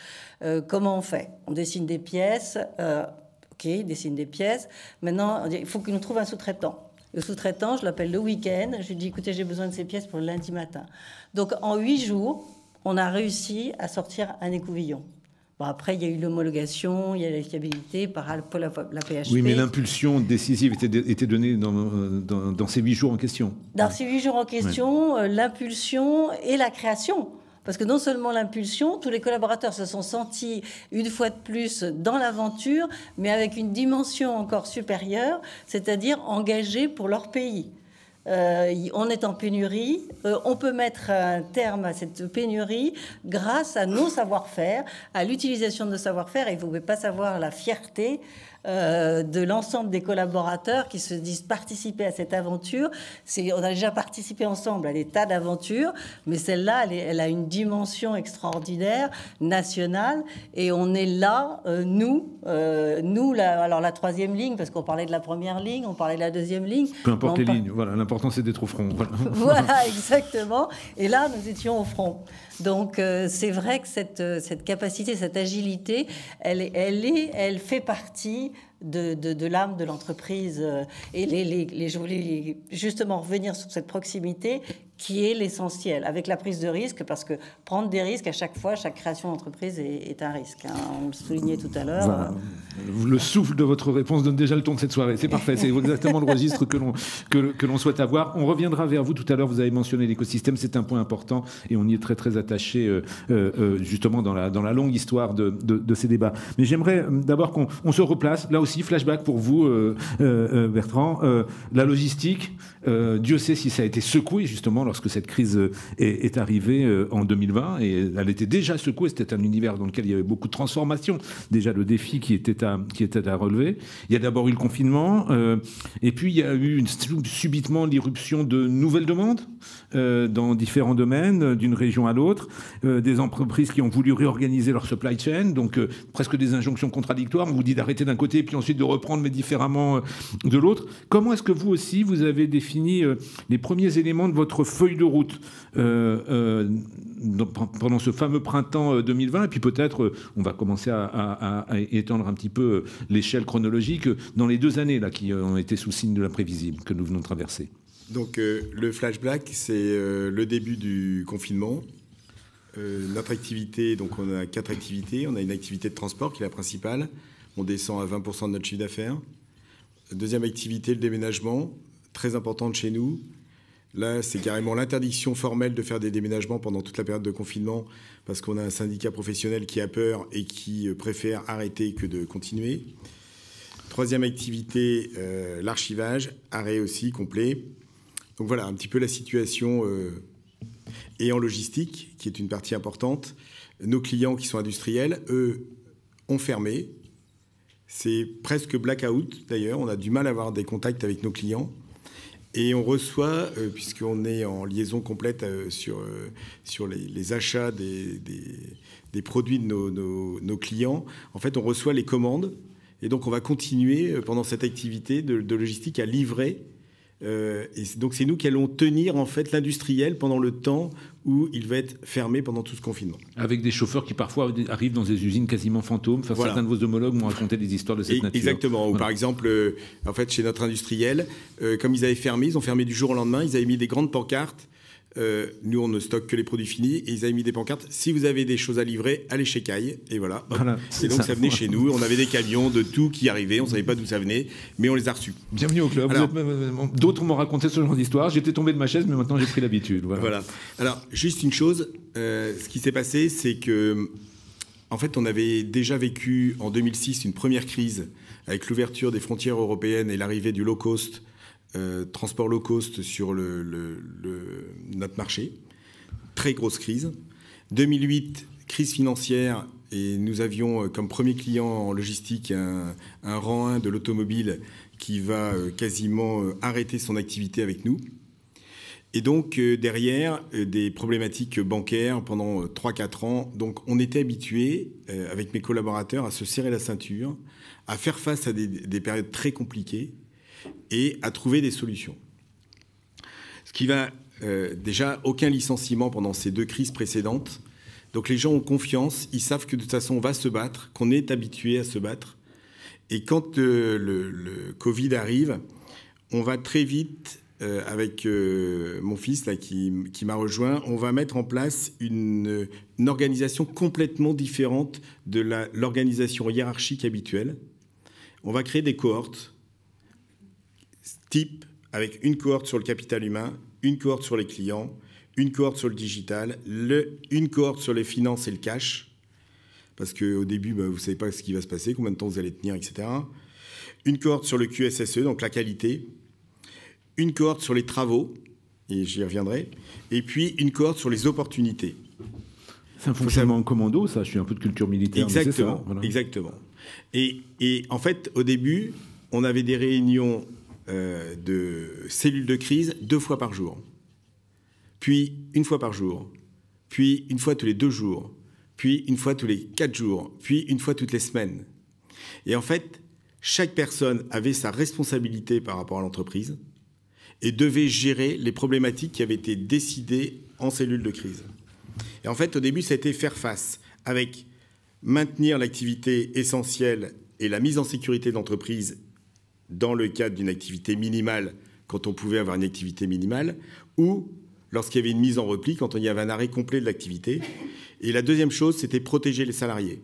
Comment on fait? On dessine des pièces. OK, dessine des pièces. Maintenant, il faut qu'il nous trouve un sous-traitant. Le sous-traitant, je l'appelle le week-end. Je lui dis, écoutez, j'ai besoin de ces pièces pour le lundi matin. Donc, en 8 jours, on a réussi à sortir un écouvillon. Bon, après, il y a eu l'homologation, il y a la fiabilité par la PHP. Oui, mais l'impulsion décisive était donnée dans ces 8 jours en question. Dans ces 8 jours en question, l'impulsion et la création. Parce que non seulement l'impulsion, tous les collaborateurs se sont sentis une fois de plus dans l'aventure, mais avec une dimension encore supérieure, c'est-à-dire engagés pour leur pays. On est en pénurie, on peut mettre un terme à cette pénurie grâce à nos savoir-faire, à l'utilisation de nos savoir-faire. Et vous ne pouvez pas savoir la fierté de l'ensemble des collaborateurs qui se disent participer à cette aventure. On a déjà participé ensemble à des tas d'aventures, mais celle-là, elle a une dimension extraordinaire, nationale, et on est là, alors la troisième ligne, parce qu'on parlait de la première ligne, on parlait de la deuxième ligne. Peu importe les lignes, voilà, l'important c'est d'être au front. Voilà. Voilà, exactement. Et là, nous étions au front. Donc, c'est vrai que cette capacité, cette agilité, elle fait partie de l'âme de l'entreprise. Et je voulais justement revenir sur cette proximité qui est l'essentiel, avec la prise de risque, parce que prendre des risques à chaque fois, chaque création d'entreprise est un risque. Hein. On le soulignait tout à l'heure. Voilà. Le souffle de votre réponse donne déjà le ton de cette soirée. C'est parfait, c'est exactement le registre que l'on souhaite avoir. On reviendra vers vous tout à l'heure. Vous avez mentionné l'écosystème, c'est un point important et on y est très très attaché justement dans la longue histoire de ces débats. Mais j'aimerais d'abord qu'on se replace. Là aussi, flashback pour vous, Bertrand. La logistique, Dieu sait si ça a été secoué justement lorsque cette crise est arrivée en 2020, et elle était déjà secouée. C'était un univers dans lequel il y avait beaucoup de transformations. Déjà le défi qui était à relever. Il y a d'abord eu le confinement, et puis il y a eu subitement l'irruption de nouvelles demandes dans différents domaines, d'une région à l'autre, des entreprises qui ont voulu réorganiser leur supply chain, donc presque des injonctions contradictoires. On vous dit d'arrêter d'un côté, puis ensuite de reprendre, mais différemment de l'autre. Comment est-ce que vous aussi, vous avez défini les premiers éléments de votre feuille de route pendant ce fameux printemps 2020, et puis peut-être on va commencer à étendre un petit peu l'échelle chronologique dans les 2 années là, qui ont été sous signe de l'imprévisible que nous venons de traverser. Donc le flashback, c'est le début du confinement. Notre activité, donc on a 4 activités. On a une activité de transport qui est la principale. On descend à 20% de notre chiffre d'affaires. Deuxième activité, le déménagement, très importante chez nous. Là, c'est carrément l'interdiction formelle de faire des déménagements pendant toute la période de confinement, parce qu'on a un syndicat professionnel qui a peur et qui préfère arrêter que de continuer. Troisième activité, l'archivage, arrêt aussi complet. Donc voilà, un petit peu la situation. Et en logistique, qui est une partie importante, nos clients qui sont industriels, eux, ont fermé. C'est presque blackout, d'ailleurs. On a du mal à avoir des contacts avec nos clients. Et on reçoit, puisqu'on est en liaison complète sur les achats des produits de nos clients, en fait, on reçoit les commandes. Et donc, on va continuer pendant cette activité de logistique à livrer. Et donc, c'est nous qui allons tenir, en fait, l'industriel pendant le temps où il va être fermé pendant tout ce confinement. Avec des chauffeurs qui parfois arrivent dans des usines quasiment fantômes. Enfin, voilà. Certains de vos homologues m'ont raconté des histoires de cette nature. Exactement. Voilà. Ou par exemple, en fait, chez notre industriel, comme ils avaient fermé, ils ont fermé du jour au lendemain, ils avaient mis des grandes pancartes. Nous, on ne stocke que les produits finis. Et ils avaient mis des pancartes. Si vous avez des choses à livrer, allez chez Caille. Et voilà. Et donc, ça venait chez nous. On avait des camions de tout qui arrivaient. On ne savait pas d'où ça venait, mais on les a reçus. Bienvenue au club. D'autres m'ont raconté ce genre d'histoire. J'étais tombé de ma chaise, mais maintenant j'ai pris l'habitude. Voilà. Alors, juste une chose. Ce qui s'est passé, c'est que, en fait, on avait déjà vécu en 2006 une première crise avec l'ouverture des frontières européennes et l'arrivée du low cost. Transport low cost sur notre marché. Très grosse crise. 2008, crise financière, et nous avions comme premier client en logistique un rang 1 de l'automobile qui va quasiment arrêter son activité avec nous. Et donc, derrière, des problématiques bancaires pendant 3-4 ans. Donc, on était habitués, avec mes collaborateurs, à se serrer la ceinture, à faire face à des périodes très compliquées et à trouver des solutions. Ce qui va... déjà, aucun licenciement pendant ces 2 crises précédentes. Donc, les gens ont confiance. Ils savent que, de toute façon, on va se battre, qu'on est habitué à se battre. Et quand le Covid arrive, on va très vite... avec mon fils là, qui m'a rejoint, on va mettre en place une organisation complètement différente de l'organisation hiérarchique habituelle. On va créer des cohortes type avec une cohorte sur le capital humain, une cohorte sur les clients, une cohorte sur le digital, une cohorte sur les finances et le cash, parce qu'au début, vous ne savez pas ce qui va se passer, combien de temps vous allez tenir, etc. Une cohorte sur le QSSE, donc la qualité. Une cohorte sur les travaux, et j'y reviendrai, et puis une cohorte sur les opportunités. C'est un fonctionnement en commando, ça. Je suis un peu de culture militaire. Exactement, ça, voilà. Exactement. Et en fait, au début, on avait des réunions de cellules de crise 2 fois par jour, puis 1 fois par jour, puis 1 fois tous les 2 jours, puis 1 fois tous les 4 jours, puis 1 fois toutes les semaines. Et en fait, chaque personne avait sa responsabilité par rapport à l'entreprise et devait gérer les problématiques qui avaient été décidées en cellule de crise. Et en fait, au début, ça a été faire face avec maintenir l'activité essentielle et la mise en sécurité de l'entreprise dans le cadre d'une activité minimale, quand on pouvait avoir une activité minimale, ou lorsqu'il y avait une mise en repli, quand il y avait un arrêt complet de l'activité. Et la deuxième chose, c'était protéger les salariés.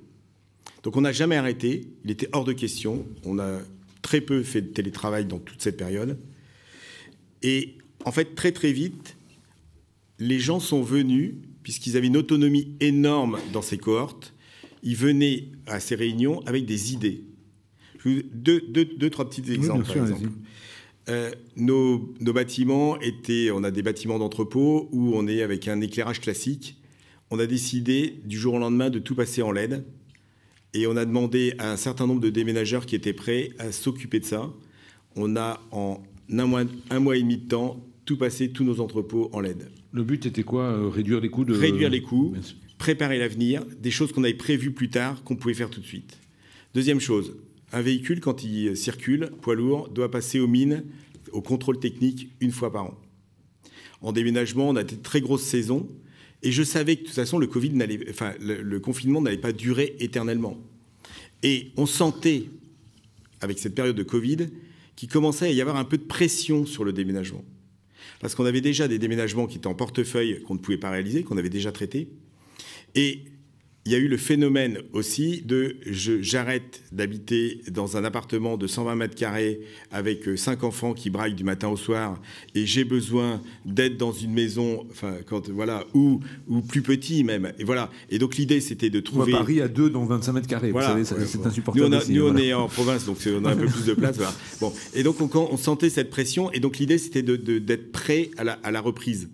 Donc on n'a jamais arrêté, il était hors de question, on a très peu fait de télétravail dans toute cette période. Et en fait, très très vite, les gens sont venus, puisqu'ils avaient une autonomie énorme dans ces cohortes, ils venaient à ces réunions avec des idées. Deux, trois petits exemples, oui, par exemple. Nos bâtiments on a des bâtiments d'entrepôt où on est avec un éclairage classique. On a décidé du jour au lendemain de tout passer en LED. Et on a demandé à un certain nombre de déménageurs qui étaient prêts à s'occuper de ça. On a, en un mois et demi de temps, tout passé, tous nos entrepôts en LED. Le but était quoi? Réduire les coûts Réduire les coûts, préparer l'avenir, des choses qu'on avait prévues plus tard, qu'on pouvait faire tout de suite. Deuxième chose, un véhicule, quand il circule, poids lourd, doit passer aux mines, au contrôle technique, 1 fois par an. En déménagement, on a des très grosses saisons. Et je savais que de toute façon, le confinement n'allait pas durer éternellement. Et on sentait, avec cette période de Covid, qu'il commençait à y avoir un peu de pression sur le déménagement. Parce qu'on avait déjà des déménagements qui étaient en portefeuille, qu'on ne pouvait pas réaliser, qu'on avait déjà traités. Et il y a eu le phénomène aussi de j'arrête d'habiter dans un appartement de 120 mètres carrés avec 5 enfants qui braillent du matin au soir et j'ai besoin d'être dans une maison, ou plus petit même. Et voilà. Et donc l'idée c'était de trouver. Moi, Paris à 2 dans 25 mètres carrés. Voilà. Vous savez, c'est insupportable. Nous on est en province, donc on a un peu plus de place. Voilà. Bon. Et donc on sentait cette pression. Et donc l'idée c'était d'être prêt à la reprise.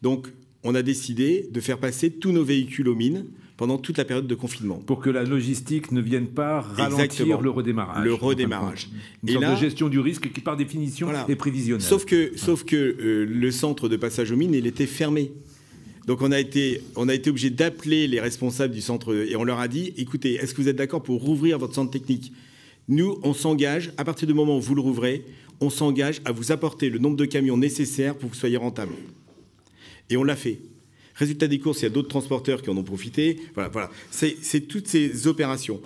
Donc on a décidé de faire passer tous nos véhicules aux mines pendant toute la période de confinement. Pour que la logistique ne vienne pas ralentir Exactement. Le redémarrage. Le redémarrage. Une sorte de gestion du risque qui, par définition, est prévisionnelle. Sauf que le centre de passage aux mines, il était fermé. Donc on a été obligé d'appeler les responsables du centre et on leur a dit, écoutez, est-ce que vous êtes d'accord pour rouvrir votre centre technique? Nous, on s'engage, à partir du moment où vous le rouvrez, on s'engage à vous apporter le nombre de camions nécessaires pour que vous soyez rentable. Et on l'a fait. Résultat des courses, il y a d'autres transporteurs qui en ont profité. Voilà. C'est toutes ces opérations.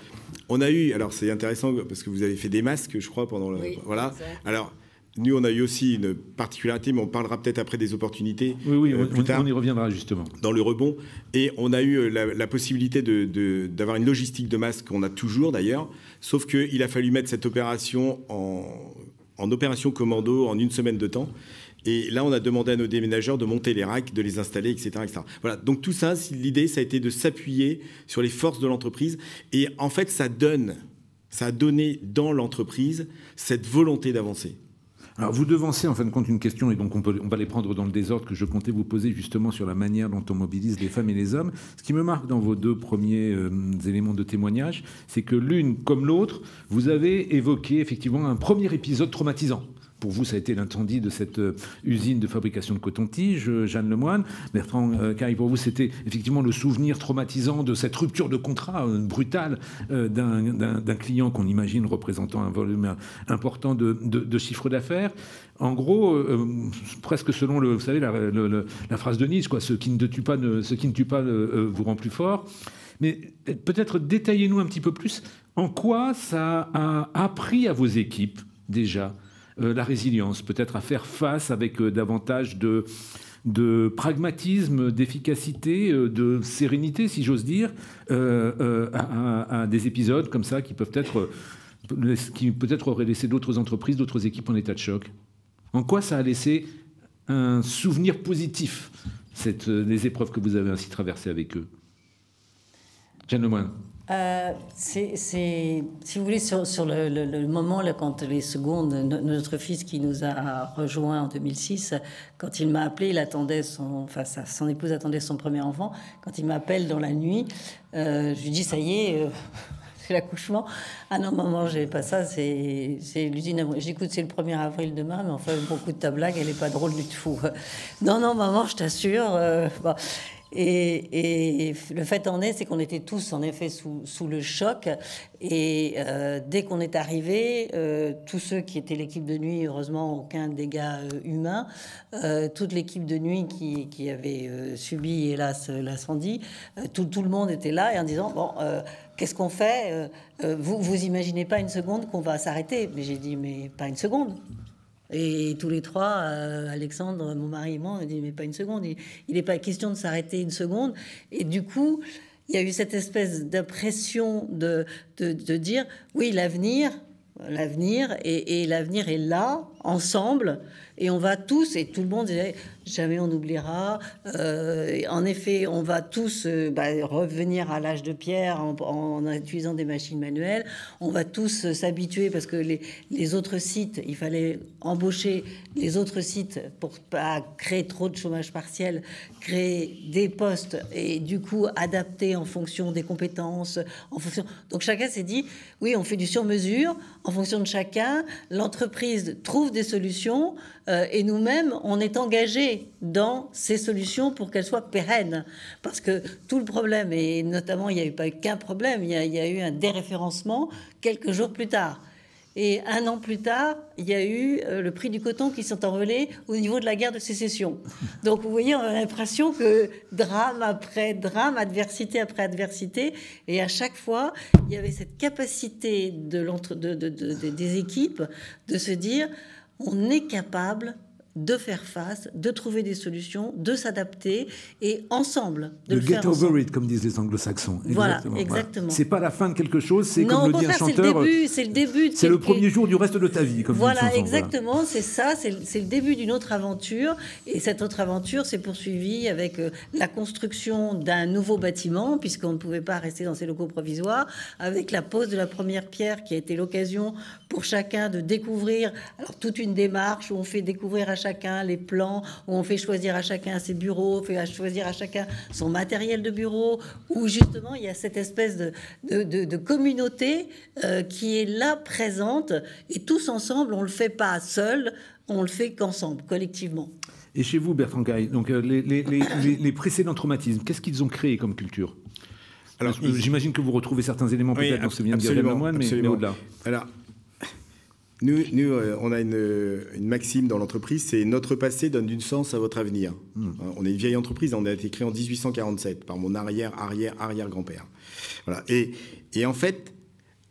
On a eu, alors c'est intéressant parce que vous avez fait des masques, je crois, pendant le... Oui, voilà. Alors, nous, on a eu aussi une particularité, mais on parlera peut-être après des opportunités. Oui, plus tard, on y reviendra justement. Dans le rebond. Et on a eu la possibilité d'avoir une logistique de masques qu'on a toujours d'ailleurs, sauf qu'il a fallu mettre cette opération en opération commando en 1 semaine de temps. Et là, on a demandé à nos déménageurs de monter les racks, de les installer, etc., etc. Voilà. Donc tout ça, l'idée, ça a été de s'appuyer sur les forces de l'entreprise. Et en fait, ça a donné dans l'entreprise cette volonté d'avancer. Alors vous devancez en fin de compte une question, et donc on va les prendre dans le désordre que je comptais vous poser justement sur la manière dont on mobilise les femmes et les hommes. Ce qui me marque dans vos 2 premiers éléments de témoignage, c'est que l'une comme l'autre, vous avez évoqué effectivement un premier épisode traumatisant. Pour vous, ça a été l'incendie de cette usine de fabrication de coton-tige, Jeanne Lemoine. Bertrand Caille, pour vous, c'était effectivement le souvenir traumatisant de cette rupture de contrat brutale d'un client qu'on imagine représentant un volume important de chiffre d'affaires. En gros, presque selon vous savez, la phrase de Nietzsche, quoi, ce qui ne tue pas vous rend plus fort. Mais peut-être détaillez-nous un petit peu plus en quoi ça a appris à vos équipes déjà la résilience, peut-être à faire face avec davantage de pragmatisme, d'efficacité, de sérénité, si j'ose dire, à des épisodes comme ça qui peut-être auraient laissé d'autres entreprises, d'autres équipes en état de choc. En quoi ça a laissé un souvenir positif, les épreuves que vous avez ainsi traversées avec eux? Jeanne Lemoine. Si vous voulez, sur le moment, là, quand les secondes, notre fils qui nous a rejoint en 2006, quand il m'a appelé, son épouse attendait son premier enfant. Quand il m'appelle dans la nuit, je lui dis, ça y est, c'est l'accouchement. Ah non, maman, j'ai pas ça, c'est l'usine. J'écoute, c'est le 1er avril demain, mais enfin, beaucoup de ta blague, elle est pas drôle du tout. Non, maman, je t'assure. Bon. Et le fait en est, c'est qu'on était tous en effet sous le choc. Et dès qu'on est arrivé, tous ceux qui étaient l'équipe de nuit, heureusement aucun dégât humain, toute l'équipe de nuit qui avait subi hélas l'incendie, tout le monde était là et en disant bon, qu'est-ce qu'on fait? Vous imaginez pas une seconde qu'on va s'arrêter? Mais j'ai dit mais pas une seconde. Et tous les trois, Alexandre, mon mari et moi, on a dit mais pas une seconde, il n'est pas question de s'arrêter une seconde. Et du coup, il y a eu cette espèce d'impression de dire oui, l'avenir et l'avenir est là, ensemble, et on va tous, et tout le monde disait jamais on oubliera. En effet, on va tous revenir à l'âge de pierre en utilisant des machines manuelles. On va tous s'habituer parce que les autres sites, il fallait embaucher les autres sites pour pas créer trop de chômage partiel, créer des postes et du coup adapter en fonction des compétences, en fonction. Donc chacun s'est dit oui, on fait du sur-mesure en fonction de chacun. L'entreprise trouve des solutions et nous-mêmes, on est engagés dans ces solutions pour qu'elles soient pérennes. Parce que tout le problème, et notamment, il n'y a eu pas qu'un problème, il y a eu un déréférencement quelques jours plus tard. Et 1 an plus tard, il y a eu le prix du coton qui s'est envolé au niveau de la guerre de sécession. Donc, vous voyez, on a l'impression que drame après drame, adversité après adversité, et à chaque fois, il y avait cette capacité des équipes de se dire, on est capable de faire face, de trouver des solutions, de s'adapter et ensemble de le faire get over ensemble. It, comme disent les anglo-saxons. Voilà, exactement. C'est pas la fin de quelque chose, c'est non, comme le dit un chanteur. C'est le début. C'est le premier jour du reste de ta vie, comme voilà, dit le chanson, exactement. Voilà. C'est ça, c'est le début d'une autre aventure. Et cette autre aventure s'est poursuivie avec la construction d'un nouveau bâtiment, puisqu'on ne pouvait pas rester dans ces locaux provisoires, avec la pose de la première pierre qui a été l'occasion pour chacun de découvrir toute une démarche où on fait découvrir à chacun les plans, où on fait choisir à chacun ses bureaux, fait choisir à chacun son matériel de bureau, où justement il y a cette espèce de communauté qui est là présente, et tous ensemble, on le fait pas seul, on le fait qu'ensemble, collectivement. Et chez vous, Bertrand Caille, donc les précédents traumatismes, qu'est-ce qu'ils ont créé comme culture? Alors, j'imagine que vous retrouvez certains éléments peut-être dans ce que vient de dire Jeanne Lemoine, mais au-delà. Alors, nous, on a une maxime dans l'entreprise, c'est notre passé donne du sens à votre avenir. On est une vieille entreprise, on a été créé en 1847 par mon arrière-grand-père. Voilà. Et en fait,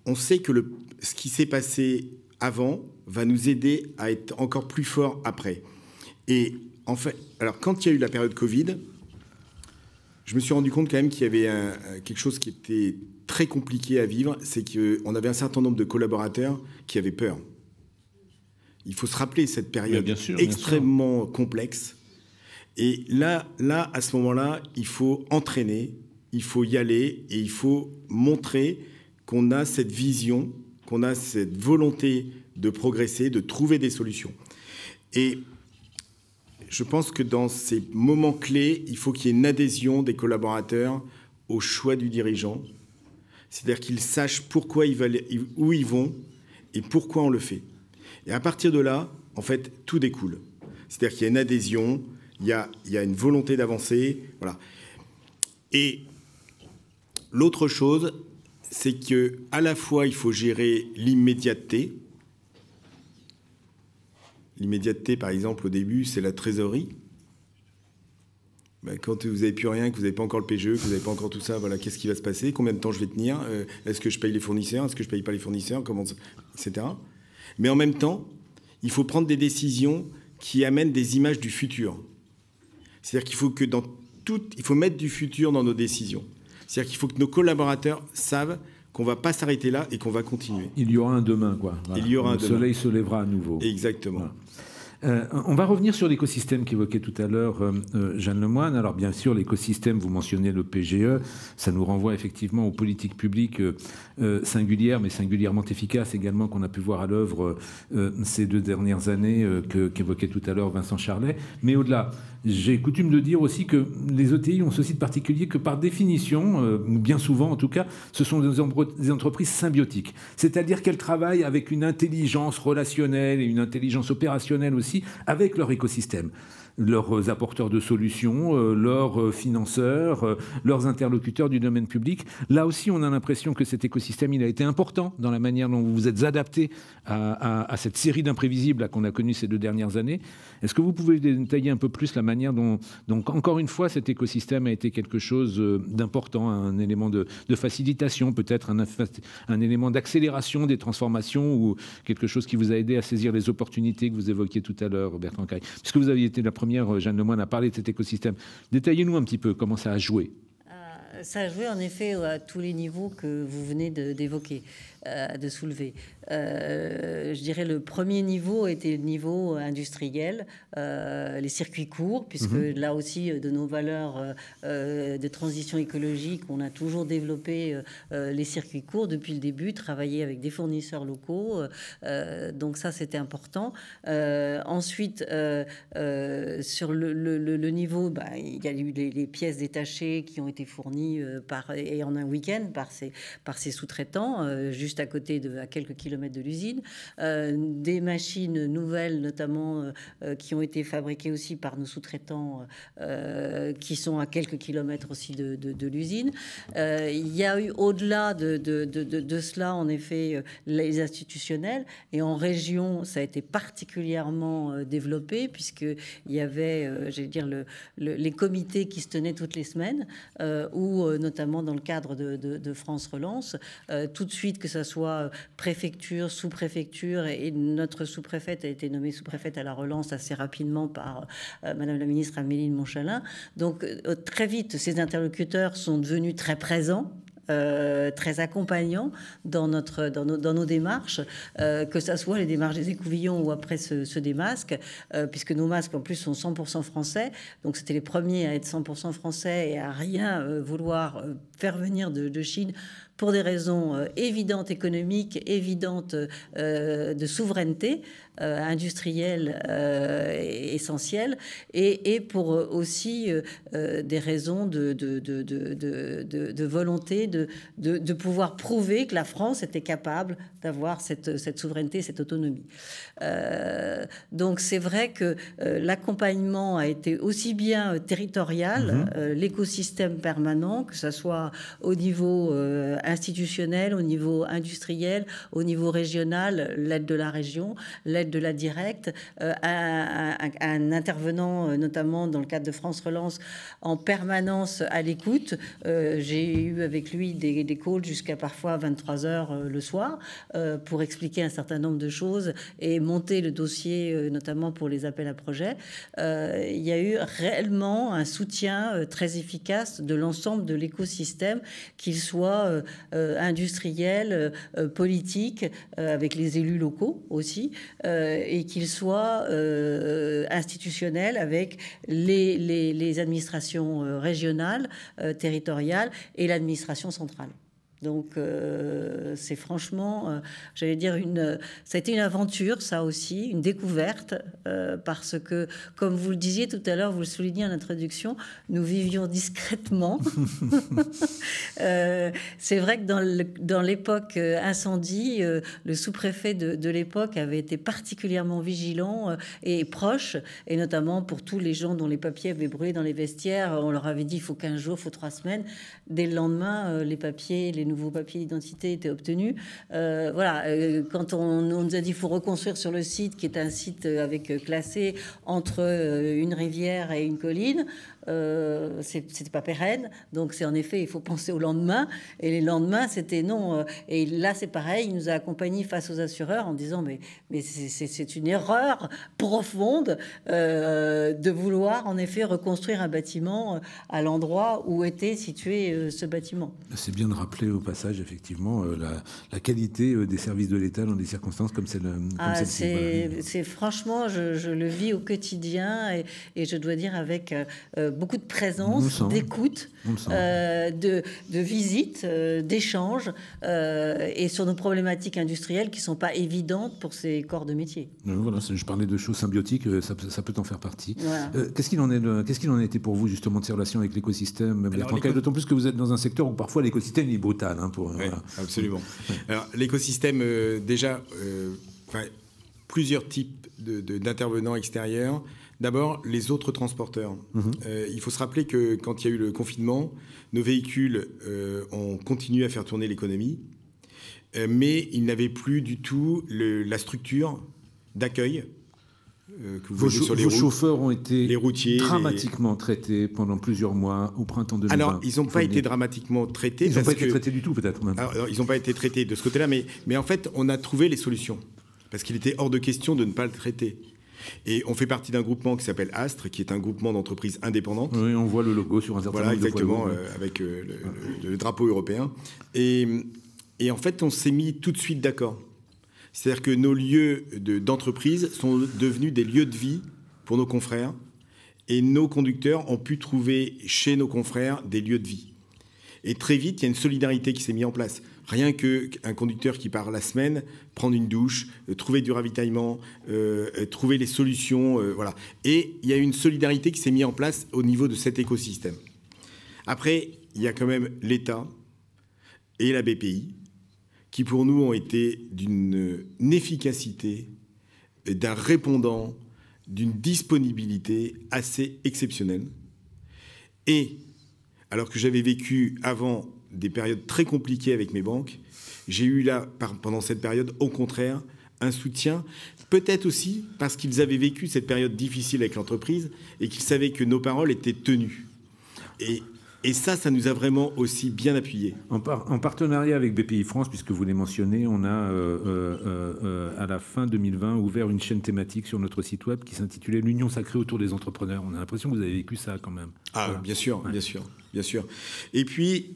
on sait que ce qui s'est passé avant va nous aider à être encore plus fort après. Et en fait, alors quand il y a eu la période Covid, je me suis rendu compte quand même qu'il y avait quelque chose qui était très compliqué à vivre, c'est qu'on avait un certain nombre de collaborateurs qui avaient peur. Il faut se rappeler cette période extrêmement complexe. Et là, à ce moment-là, il faut entraîner, il faut y aller et il faut montrer qu'on a cette vision, qu'on a cette volonté de progresser, de trouver des solutions. Et je pense que dans ces moments clés, il faut qu'il y ait une adhésion des collaborateurs au choix du dirigeant. C'est-à-dire qu'ils sachent pourquoi ils veulent, où ils vont et pourquoi on le fait. Et à partir de là, en fait, tout découle. C'est-à-dire qu'il y a une adhésion, il y a une volonté d'avancer, voilà. Et l'autre chose, c'est que à la fois, il faut gérer l'immédiateté. L'immédiateté, par exemple, au début, c'est la trésorerie. Ben, quand vous n'avez plus rien, que vous n'avez pas encore le PGE, que vous n'avez pas encore tout ça, voilà, qu'est-ce qui va se passer? Combien de temps je vais tenir? Est-ce que je paye les fournisseurs? Est-ce que je ne paye pas les fournisseurs? Comment, etc. Mais en même temps, il faut prendre des décisions qui amènent des images du futur. C'est-à-dire qu'il faut que il faut mettre du futur dans nos décisions. C'est-à-dire qu'il faut que nos collaborateurs savent qu'on ne va pas s'arrêter là et qu'on va continuer. Il y aura un demain, quoi. Voilà. Il y aura un demain. Le soleil se lèvera à nouveau. Exactement. Voilà. On va revenir sur l'écosystème qu'évoquait tout à l'heure Jeanne Lemoine. Alors bien sûr, l'écosystème, vous mentionnez le PGE, ça nous renvoie effectivement aux politiques publiques singulières, mais singulièrement efficaces également, qu'on a pu voir à l'œuvre ces 2 dernières années qu'évoquait tout à l'heure Vincent Charlet. Mais au-delà, j'ai coutume de dire aussi que les ETI ont ceci de particulier que par définition, bien souvent en tout cas, ce sont des entreprises symbiotiques. C'est-à-dire qu'elles travaillent avec une intelligence relationnelle et une intelligence opérationnelle aussi avec leur écosystème, leurs apporteurs de solutions, leurs financeurs, leurs interlocuteurs du domaine public. Là aussi, on a l'impression que cet écosystème, il a été important dans la manière dont vous vous êtes adapté à cette série d'imprévisibles qu'on a connue ces 2 dernières années. Est-ce que vous pouvez détailler un peu plus la manière dont, encore une fois, cet écosystème a été quelque chose d'important, un élément de facilitation, peut-être un élément d'accélération des transformations, ou quelque chose qui vous a aidé à saisir les opportunités que vous évoquiez tout à l'heure, Bertrand Caille? Puisque vous aviez été la première, Jeanne Lemoine, à parler de cet écosystème. Détaillez-nous un petit peu comment ça a joué. Ça a joué en effet à tous les niveaux que vous venez d'évoquer, de soulever. Je dirais le premier niveau était le niveau industriel, les circuits courts, puisque là aussi, de nos valeurs de transition écologique, on a toujours développé les circuits courts depuis le début, travaillé avec des fournisseurs locaux. Donc ça, c'était important. Ensuite, sur le niveau, il y a eu les pièces détachées qui ont été fournies et en un week-end par ces sous-traitants, juste à côté à quelques kilomètres de l'usine, des machines nouvelles notamment qui ont été fabriquées aussi par nos sous-traitants qui sont à quelques kilomètres aussi de l'usine. Il y a eu au-delà de cela en effet les institutionnels, et en région ça a été particulièrement développé puisqu'il y avait j'allais dire les comités qui se tenaient toutes les semaines ou notamment dans le cadre de France Relance, tout de suite, que ça soit préfecture, sous-préfecture, et notre sous-préfète a été nommée sous-préfète à la relance assez rapidement par Madame la ministre Amélie de Montchalin. Donc très vite, ces interlocuteurs sont devenus très présents, très accompagnants dans nos démarches, que ça soit les démarches des écouvillons ou après ceux des masques, puisque nos masques en plus sont 100% français, donc c'était les premiers à être 100% français et à rien vouloir faire venir de Chine pour des raisons évidentes économiques, évidentes de souveraineté industrielle essentielle, et pour aussi des raisons de volonté de pouvoir prouver que la France était capable d'avoir cette souveraineté, cette autonomie. Donc c'est vrai que l'accompagnement a été aussi bien territorial, l'écosystème permanent, que ce soit au niveau institutionnel, au niveau industriel, au niveau régional, l'aide de la région, l'aide de la directe, un intervenant notamment dans le cadre de France Relance en permanence à l'écoute. J'ai eu avec lui des calls jusqu'à parfois 23h le soir pour expliquer un certain nombre de choses et monter le dossier notamment pour les appels à projets. Il y a eu réellement un soutien très efficace de l'ensemble de l'écosystème, qu'il soit industriel, politique, avec les élus locaux aussi, et qu'il soit institutionnel avec les administrations régionales, territoriales et l'administration centrale. Donc c'est franchement, j'allais dire, ça a été une aventure, ça aussi, une découverte, parce que, comme vous le disiez tout à l'heure, vous le soulignez en introduction, nous vivions discrètement. C'est vrai que dans l'époque incendie, le sous-préfet de l'époque avait été particulièrement vigilant et proche, et notamment pour tous les gens dont les papiers avaient brûlé dans les vestiaires. On leur avait dit il faut 15 jours, il faut 3 semaines. Dès le lendemain, les nouveaux papiers d'identité étaient obtenus. Quand on nous a dit il faut reconstruire sur le site, qui est un site classé entre une rivière et une colline, c'était pas pérenne. Donc c'est en effet, il faut penser au lendemain. Et les lendemains, c'était non. Et là, c'est pareil. Il nous a accompagnés face aux assureurs en disant mais c'est une erreur profonde de vouloir en effet reconstruire un bâtiment à l'endroit où était situé ce bâtiment. C'est bien de rappeler au passage effectivement la qualité des services de l'État dans des circonstances comme celle-ci. C'est franchement, je le vis au quotidien et je dois dire avec beaucoup de présence, d'écoute, de visite, d'échange et sur nos problématiques industrielles qui ne sont pas évidentes pour ces corps de métier. Voilà, je parlais de choses symbiotiques, ça peut en faire partie. Voilà. Qu'est-ce qu'il en a été pour vous justement de ces relations avec l'écosystème, d'autant plus que vous êtes dans un secteur où parfois l'écosystème est brutal. Voilà. Absolument. Alors l'écosystème, plusieurs types d'intervenants extérieurs. D'abord, les autres transporteurs. Il faut se rappeler que quand il y a eu le confinement, nos véhicules ont continué à faire tourner l'économie, mais ils n'avaient plus du tout la structure d'accueil que vous voyez sur les routes. Vos chauffeurs ont été les routiers, dramatiquement traités pendant plusieurs mois au printemps 2020. Alors, ils n'ont pas été dramatiquement traités. Ils n'ont pas été traités du tout, peut-être même. Alors, ils n'ont pas été traités de ce côté-là, mais en fait, on a trouvé les solutions. Parce qu'il était hors de question de ne pas le traiter. Et on fait partie d'un groupement qui s'appelle Astre, qui est un groupement d'entreprises indépendantes. Oui, on voit le logo sur un certain nombre de fois. Voilà, exactement, avec le drapeau européen. Et en fait, on s'est mis tout de suite d'accord. C'est-à-dire que nos lieux d'entreprise sont devenus des lieux de vie pour nos confrères. Et nos conducteurs ont pu trouver chez nos confrères des lieux de vie. Et très vite, il y a une solidarité qui s'est mise en place. Rien qu'un conducteur qui part la semaine, prendre une douche, trouver du ravitaillement, trouver les solutions, voilà. Et il y a une solidarité qui s'est mise en place au niveau de cet écosystème. Après, il y a quand même l'État et la BPI qui, pour nous, ont été d'une efficacité, d'un répondant, d'une disponibilité assez exceptionnelle. Et alors que j'avais vécu avant des périodes très compliquées avec mes banques, j'ai eu là, pendant cette période, au contraire, un soutien, peut-être aussi parce qu'ils avaient vécu cette période difficile avec l'entreprise et qu'ils savaient que nos paroles étaient tenues. Et ça nous a vraiment aussi bien appuyés. En partenariat avec BPI France, puisque vous les mentionnez, on a, à la fin 2020, ouvert une chaîne thématique sur notre site web qui s'intitulait « L'Union sacrée autour des entrepreneurs ». On a l'impression que vous avez vécu ça quand même. Ah, voilà. Bien sûr. Et puis,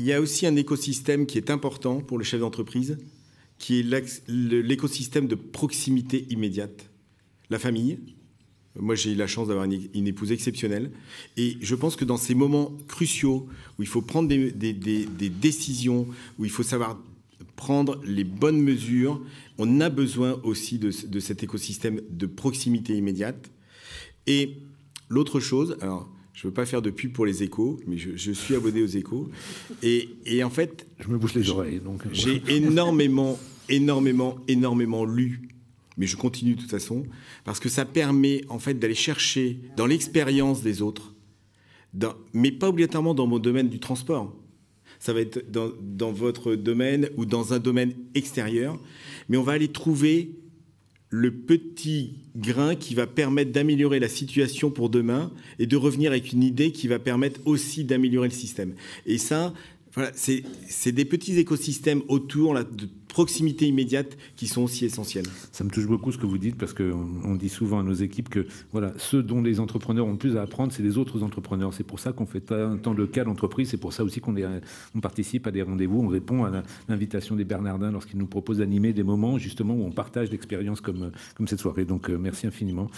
il y a aussi un écosystème qui est important pour le chef d'entreprise, qui est l'écosystème de proximité immédiate. La famille. Moi, j'ai eu la chance d'avoir une épouse exceptionnelle. Et je pense que dans ces moments cruciaux où il faut prendre des décisions, où il faut savoir prendre les bonnes mesures, on a besoin aussi de cet écosystème de proximité immédiate. Et l'autre chose, alors, je ne veux pas faire de pub pour les Échos, mais je suis abonné aux Échos. Et en fait... Je me bouche les oreilles. Donc... J'ai énormément lu, mais je continue de toute façon, parce que ça permet en fait d'aller chercher dans l'expérience des autres, mais pas obligatoirement dans mon domaine du transport. Ça va être dans votre domaine ou dans un domaine extérieur, mais on va aller trouver le petit grain qui va permettre d'améliorer la situation pour demain et de revenir avec une idée qui va permettre aussi d'améliorer le système. Et ça, voilà, c'est des petits écosystèmes autour là, de proximité immédiate qui sont aussi essentielles. Ça me touche beaucoup ce que vous dites, parce qu'on dit souvent à nos équipes que voilà, ceux dont les entrepreneurs ont le plus à apprendre, c'est les autres entrepreneurs. C'est pour ça qu'on fait tant de cas d'entreprise, c'est pour ça aussi qu'on participe à des rendez-vous, on répond à l'invitation des Bernardins lorsqu'ils nous proposent d'animer des moments justement où on partage d'expériences comme cette soirée. Donc merci infiniment,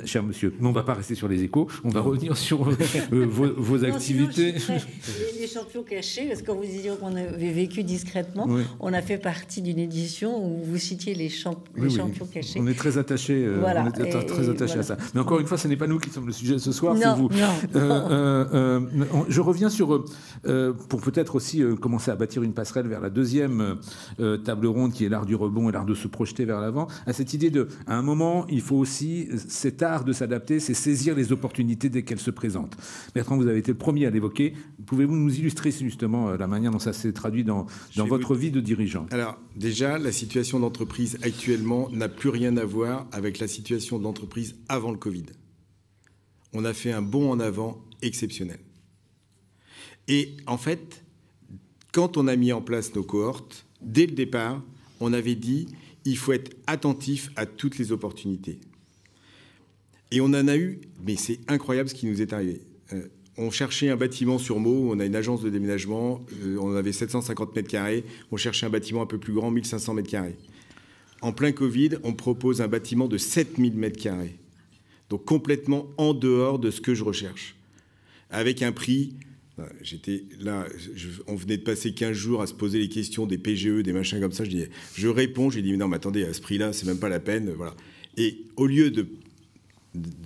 cher monsieur. Mais on ne va pas rester sur les échos, on va revenir sur vos activités. Les champions cachés, parce que quand vous disiez qu'on avait vécu discrètement, oui. On a fait partie d'une édition où vous citiez les champions cachés. On est très attachés, voilà. À ça. Mais encore une fois, ce n'est pas nous qui sommes le sujet ce soir, c'est vous. Je reviens sur, pour peut-être aussi commencer à bâtir une passerelle vers la deuxième table ronde qui est l'art du rebond et l'art de se projeter vers l'avant, à cette idée à un moment, il faut aussi, cet art de s'adapter, c'est saisir les opportunités dès qu'elles se présentent. Bertrand, vous avez été le premier à l'évoquer. Pouvez-vous nous illustrer justement la manière dont ça s'est traduit dans votre vie de dirigeant? Alors, déjà, la situation d'entreprise actuellement n'a plus rien à voir avec la situation d'entreprise avant le Covid. On a fait un bond en avant exceptionnel. Et en fait, quand on a mis en place nos cohortes, dès le départ, on avait dit il faut être attentif à toutes les opportunités. Et on en a eu, mais c'est incroyable ce qui nous est arrivé. On cherchait un bâtiment sur Meaux, on a une agence de déménagement, on avait 750 mètres carrés, on cherchait un bâtiment un peu plus grand, 1500 mètres carrés. En plein Covid, on propose un bâtiment de 7000 mètres carrés, donc complètement en dehors de ce que je recherche, avec un prix. J'étais là, on venait de passer 15 jours à se poser les questions des PGE, des machins comme ça. Je réponds, j'ai dit mais non, mais attendez, à ce prix-là, c'est même pas la peine, voilà. Et au lieu de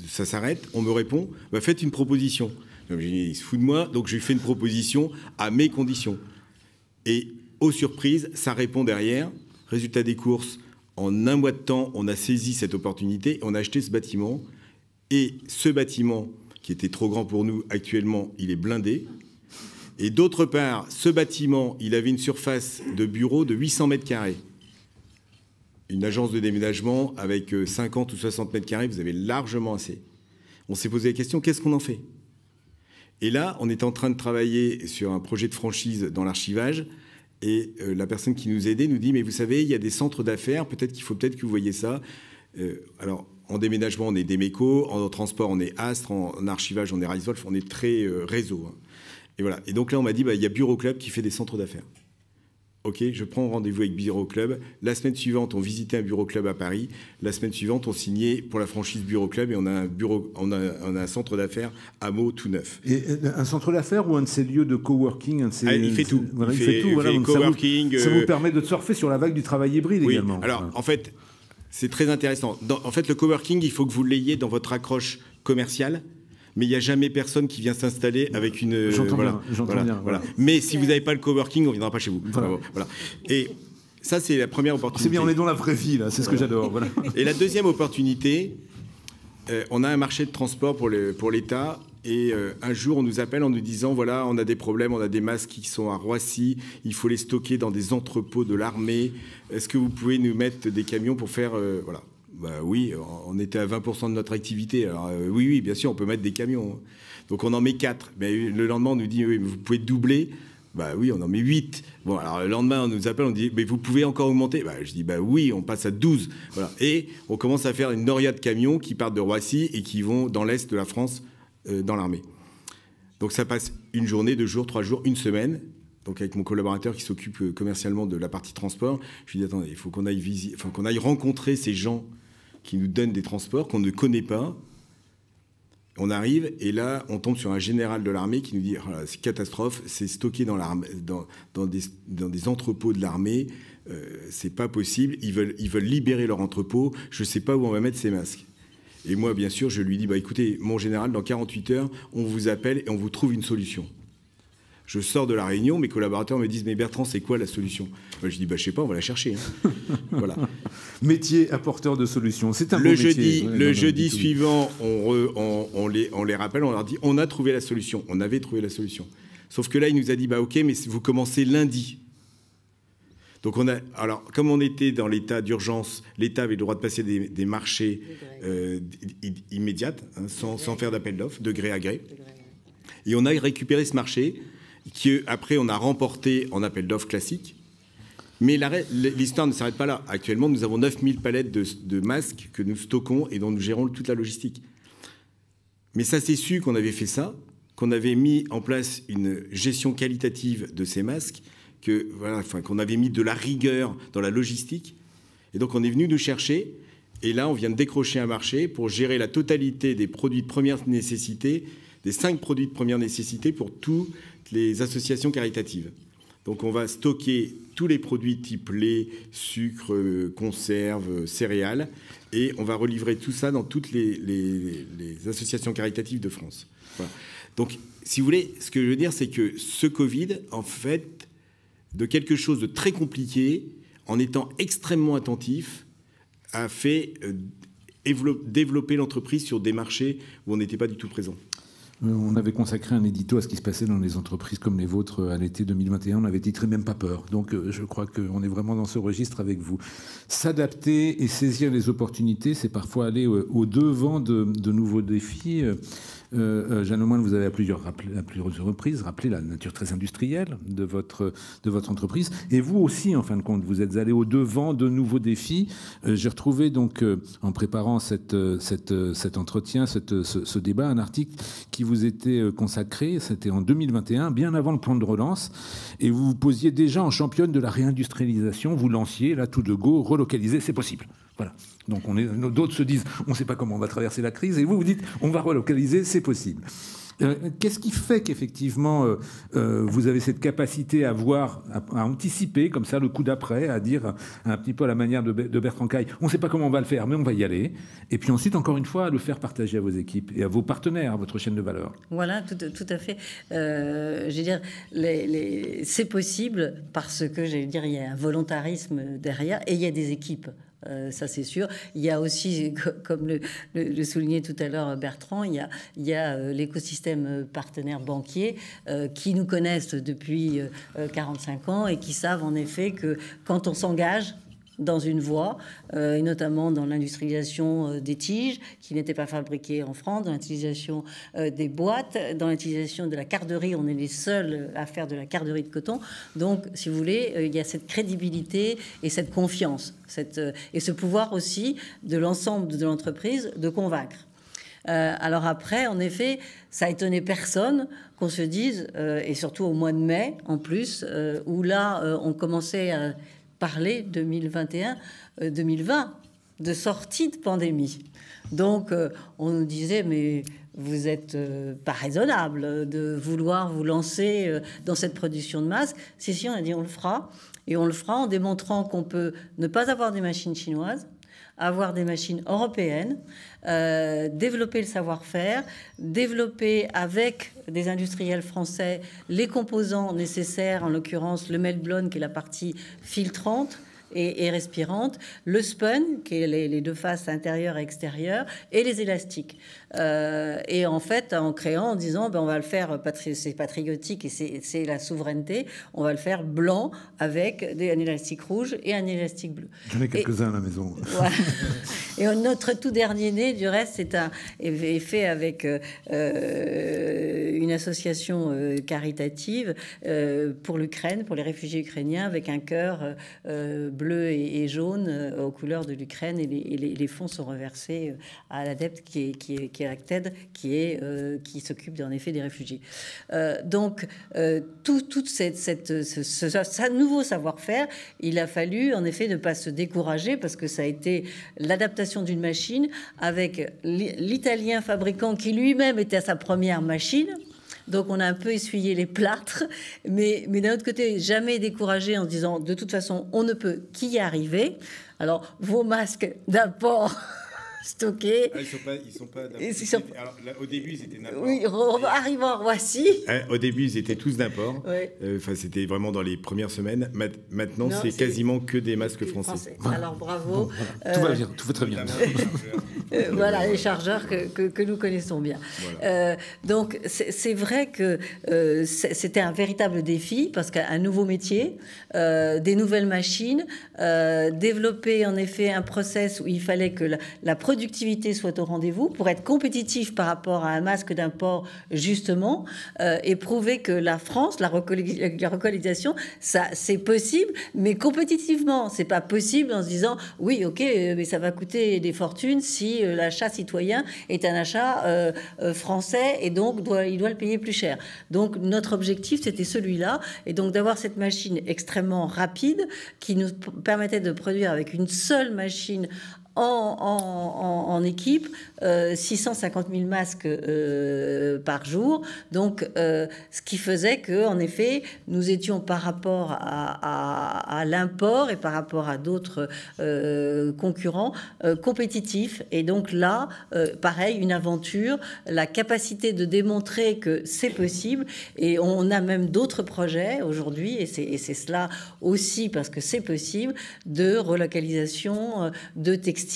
ça s'arrête, on me répond, bah, faites une proposition. J'ai dit, il se fout de moi, donc j'ai fait une proposition à mes conditions. Et aux surprises, ça répond derrière. Résultat des courses, en un mois de temps, on a saisi cette opportunité, on a acheté ce bâtiment. Et ce bâtiment, qui était trop grand pour nous, actuellement, il est blindé. Et d'autre part, ce bâtiment, il avait une surface de bureau de 800 mètres carrés. Une agence de déménagement avec 50 ou 60 mètres carrés, vous avez largement assez. On s'est posé la question, qu'est-ce qu'on en fait ? Et là, on est en train de travailler sur un projet de franchise dans l'archivage, et la personne qui nous aidait nous dit, mais vous savez, il y a des centres d'affaires, peut-être que vous voyez ça. Alors, en déménagement, on est Demeco, en transport, on est Astre, en archivage, on est Reiswolf, on est très réseau. Hein. Et voilà. Et donc là, on m'a dit, bah, il y a Bureau Club qui fait des centres d'affaires. Ok, je prends rendez-vous avec Bureau Club. La semaine suivante, on visitait un Bureau Club à Paris. La semaine suivante, on signait pour la franchise Bureau Club et on a un centre d'affaires à Meaux tout neuf. Et un centre d'affaires ou un de ces lieux de coworking, il fait tout. Voilà, il fait tout. Voilà, coworking. Ça vous permet de surfer sur la vague du travail hybride également. Alors, en fait, c'est très intéressant. En fait, le coworking, il faut que vous l'ayez dans votre accroche commerciale. Mais il n'y a jamais personne qui vient s'installer avec une... J'entends bien. Voilà. Mais si vous n'avez pas le coworking, on ne viendra pas chez vous. Voilà. Et ça, c'est la première opportunité. C'est bien, on est dans la vraie vie, là. C'est ce que j'adore. Voilà. Et la deuxième opportunité, on a un marché de transport pour l'État. Et un jour, on nous appelle en nous disant, voilà, on a des problèmes, on a des masques qui sont à Roissy, il faut les stocker dans des entrepôts de l'armée. Est-ce que vous pouvez nous mettre des camions pour faire... voilà. Bah oui, on était à 20% de notre activité. Alors oui, bien sûr, on peut mettre des camions. Donc on en met 4. Mais le lendemain, on nous dit, oui, vous pouvez doubler. Bah oui, on en met 8. Bon, alors le lendemain, on nous appelle, on dit, mais vous pouvez encore augmenter. Bah, je dis, bah oui, on passe à 12. Voilà. Et on commence à faire une noria de camions qui partent de Roissy et qui vont dans l'Est de la France, dans l'armée. Donc ça passe une journée, 2 jours, 3 jours, une semaine. Donc avec mon collaborateur qui s'occupe commercialement de la partie transport, je lui dis, attendez, il faut qu'on aille rencontrer ces gens qui nous donnent des transports qu'on ne connaît pas. On arrive et là, on tombe sur un général de l'armée qui nous dit oh, c'est catastrophe, c'est stocké dans des entrepôts de l'armée, c'est pas possible, ils veulent libérer leur entrepôt, je sais pas où on va mettre ces masques. Et moi, bien sûr, je lui dis bah, écoutez, mon général, dans 48 heures, on vous appelle et on vous trouve une solution. Je sors de la réunion, mes collaborateurs me disent « Mais Bertrand, c'est quoi la solution ?» Je dis bah, « Je sais pas, on va la chercher. Hein. » Voilà. Métier apporteur de solutions, c'est un bon métier. Le jeudi suivant, on les rappelle, on leur dit « On a trouvé la solution. » On avait trouvé la solution. Sauf que là, il nous a dit bah, « Ok, mais vous commencez lundi. » Donc alors, comme on était dans l'état d'urgence, l'État avait le droit de passer des marchés immédiates, hein, sans faire d'appel d'offres, de gré à gré. Et on a récupéré ce marché, qu'après on a remporté en appel d'offres classique. Mais l'histoire ne s'arrête pas là. Actuellement, nous avons 9000 palettes de masques que nous stockons et dont nous gérons toute la logistique. Mais ça s'est su qu'on avait fait ça, qu'on avait mis en place une gestion qualitative de ces masques, qu'on avait mis de la rigueur dans la logistique. Et donc, on est venu nous chercher. Et là, on vient de décrocher un marché pour gérer la totalité des produits de première nécessité, des 5 produits de première nécessité pour toutes les associations caritatives. Donc on va stocker tous les produits type lait, sucre, conserve, céréales, et on va relivrer tout ça dans toutes les associations caritatives de France. Voilà. Donc, si vous voulez, ce que je veux dire, c'est que ce Covid, en fait, de quelque chose de très compliqué, en étant extrêmement attentif, a fait développer l'entreprise sur des marchés où on n'était pas du tout présent. On avait consacré un édito à ce qui se passait dans les entreprises comme les vôtres à l'été 2021. On avait titré Même pas peur. Donc je crois qu'on est vraiment dans ce registre avec vous. S'adapter et saisir les opportunités, c'est parfois aller au-devant de nouveaux défis. Jeanne Lemoine, vous avez à plusieurs reprises rappelé la nature très industrielle de votre entreprise. Et vous aussi, en fin de compte, vous êtes allé au-devant de nouveaux défis. J'ai retrouvé donc, en préparant cet entretien, ce débat, un article qui vous était consacré, c'était en 2021, bien avant le plan de relance, et vous vous posiez déjà en championne de la réindustrialisation, vous lanciez, là, tout de go, relocaliser, c'est possible. Voilà. Donc d'autres se disent, on ne sait pas comment on va traverser la crise, et vous dites, on va relocaliser, c'est possible. Qu'est-ce qui fait qu'effectivement vous avez cette capacité à voir, à anticiper comme ça le coup d'après, à dire un petit peu à la manière de Bertrand Caille, on ne sait pas comment on va le faire, mais on va y aller. Et puis ensuite, encore une fois, à le faire partager à vos équipes et à vos partenaires, à votre chaîne de valeur. Voilà, tout à fait. Je veux dire, c'est possible parce que, j'allais dire, il y a un volontarisme derrière et il y a des équipes. Ça c'est sûr. Il y a aussi, comme le soulignait tout à l'heure Bertrand, il y a l'écosystème partenaire banquier qui nous connaissent depuis 45 ans et qui savent en effet que quand on s'engage dans une voie, et notamment dans l'industrialisation des tiges qui n'étaient pas fabriquées en France, dans l'utilisation des boîtes, dans l'utilisation de la carderie. On est les seuls à faire de la carderie de coton. Donc, si vous voulez, il y a cette crédibilité et cette confiance, et ce pouvoir aussi de l'ensemble de l'entreprise de convaincre. Alors après, en effet, ça a étonné personne qu'on se dise, et surtout au mois de mai en plus, où là, on commençait à parler 2021-2020 de sortie de pandémie. Donc, on nous disait, mais vous n'êtes pas raisonnable de vouloir vous lancer dans cette production de masques. Si, on a dit, on le fera. Et on le fera en démontrant qu'on peut ne pas avoir des machines chinoises, avoir des machines européennes, développer le savoir-faire, développer avec des industriels français les composants nécessaires, en l'occurrence le meltblown qui est la partie filtrante et respirante, le spun qui est les deux faces intérieure et extérieure, et les élastiques. Et en fait, en créant, en disant, on va le faire, c'est patriotique et c'est la souveraineté, on va le faire blanc avec un élastique rouge et un élastique bleu. J'en ai quelques-uns à la maison. Voilà. Et notre tout dernier né, du reste, est fait avec une association caritative pour l'Ukraine, pour les réfugiés ukrainiens, avec un cœur bleu et jaune aux couleurs de l'Ukraine, et les fonds sont reversés à l'ADEPT qui est ACTED, qui s'occupe en effet des réfugiés. Donc, tout ce nouveau savoir-faire, il a fallu en effet ne pas se décourager, parce que ça a été l'adaptation d'une machine avec l'italien fabricant qui lui-même était à sa première machine. Donc, on a un peu essuyé les plâtres, mais d'un autre côté, jamais découragé en se disant, de toute façon, on ne peut qu'y arriver. Alors, vos masques d'import stockés... Ah, ils sont pas alors, là, au début, ils étaient d'import. Oui, arrivant à Roissy... Au début, ils étaient tous d'import. Oui. C'était vraiment dans les premières semaines. Maintenant, c'est quasiment que des masques français. Alors, bravo. Tout va bien, tout va très bien. Voilà, les chargeurs que nous connaissons bien. Voilà. Donc, c'est vrai que c'était un véritable défi, parce qu'un nouveau métier, des nouvelles machines, développer en effet un process où il fallait que la productivité soit au rendez-vous pour être compétitif par rapport à un masque d'import, justement, et prouver que la France, la relocalisation, ça, c'est possible, mais compétitivement. C'est pas possible en se disant, oui, ok, mais ça va coûter des fortunes si l'achat citoyen est un achat français et donc il doit le payer plus cher. Donc notre objectif, c'était celui-là, et donc d'avoir cette machine extrêmement rapide qui nous permettait de produire avec une seule machine en équipe 650 000 masques par jour. Donc, ce qui faisait que, en effet, nous étions par rapport à l'import et par rapport à d'autres concurrents compétitifs. Et donc là, pareil, une aventure, la capacité de démontrer que c'est possible. Et on a même d'autres projets aujourd'hui, et c'est cela aussi parce que c'est possible, de relocalisation de textiles.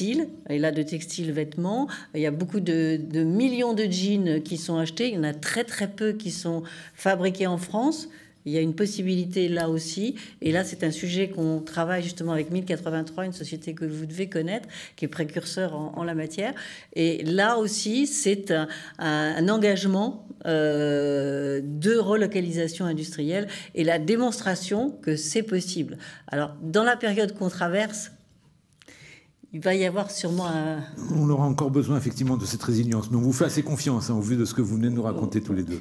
Et là, de textiles, vêtements, il y a beaucoup de millions de jeans qui sont achetés. Il y en a très très peu qui sont fabriqués en France. Il y a une possibilité là aussi. Et là, c'est un sujet qu'on travaille justement avec 1083, une société que vous devez connaître, qui est précurseur en la matière. Et là aussi, c'est un engagement de relocalisation industrielle et la démonstration que c'est possible. Alors, dans la période qu'on traverse, il va y avoir sûrement un... On aura encore besoin effectivement de cette résilience, mais on vous fait assez confiance, hein, au vu de ce que vous venez de nous raconter tous les deux.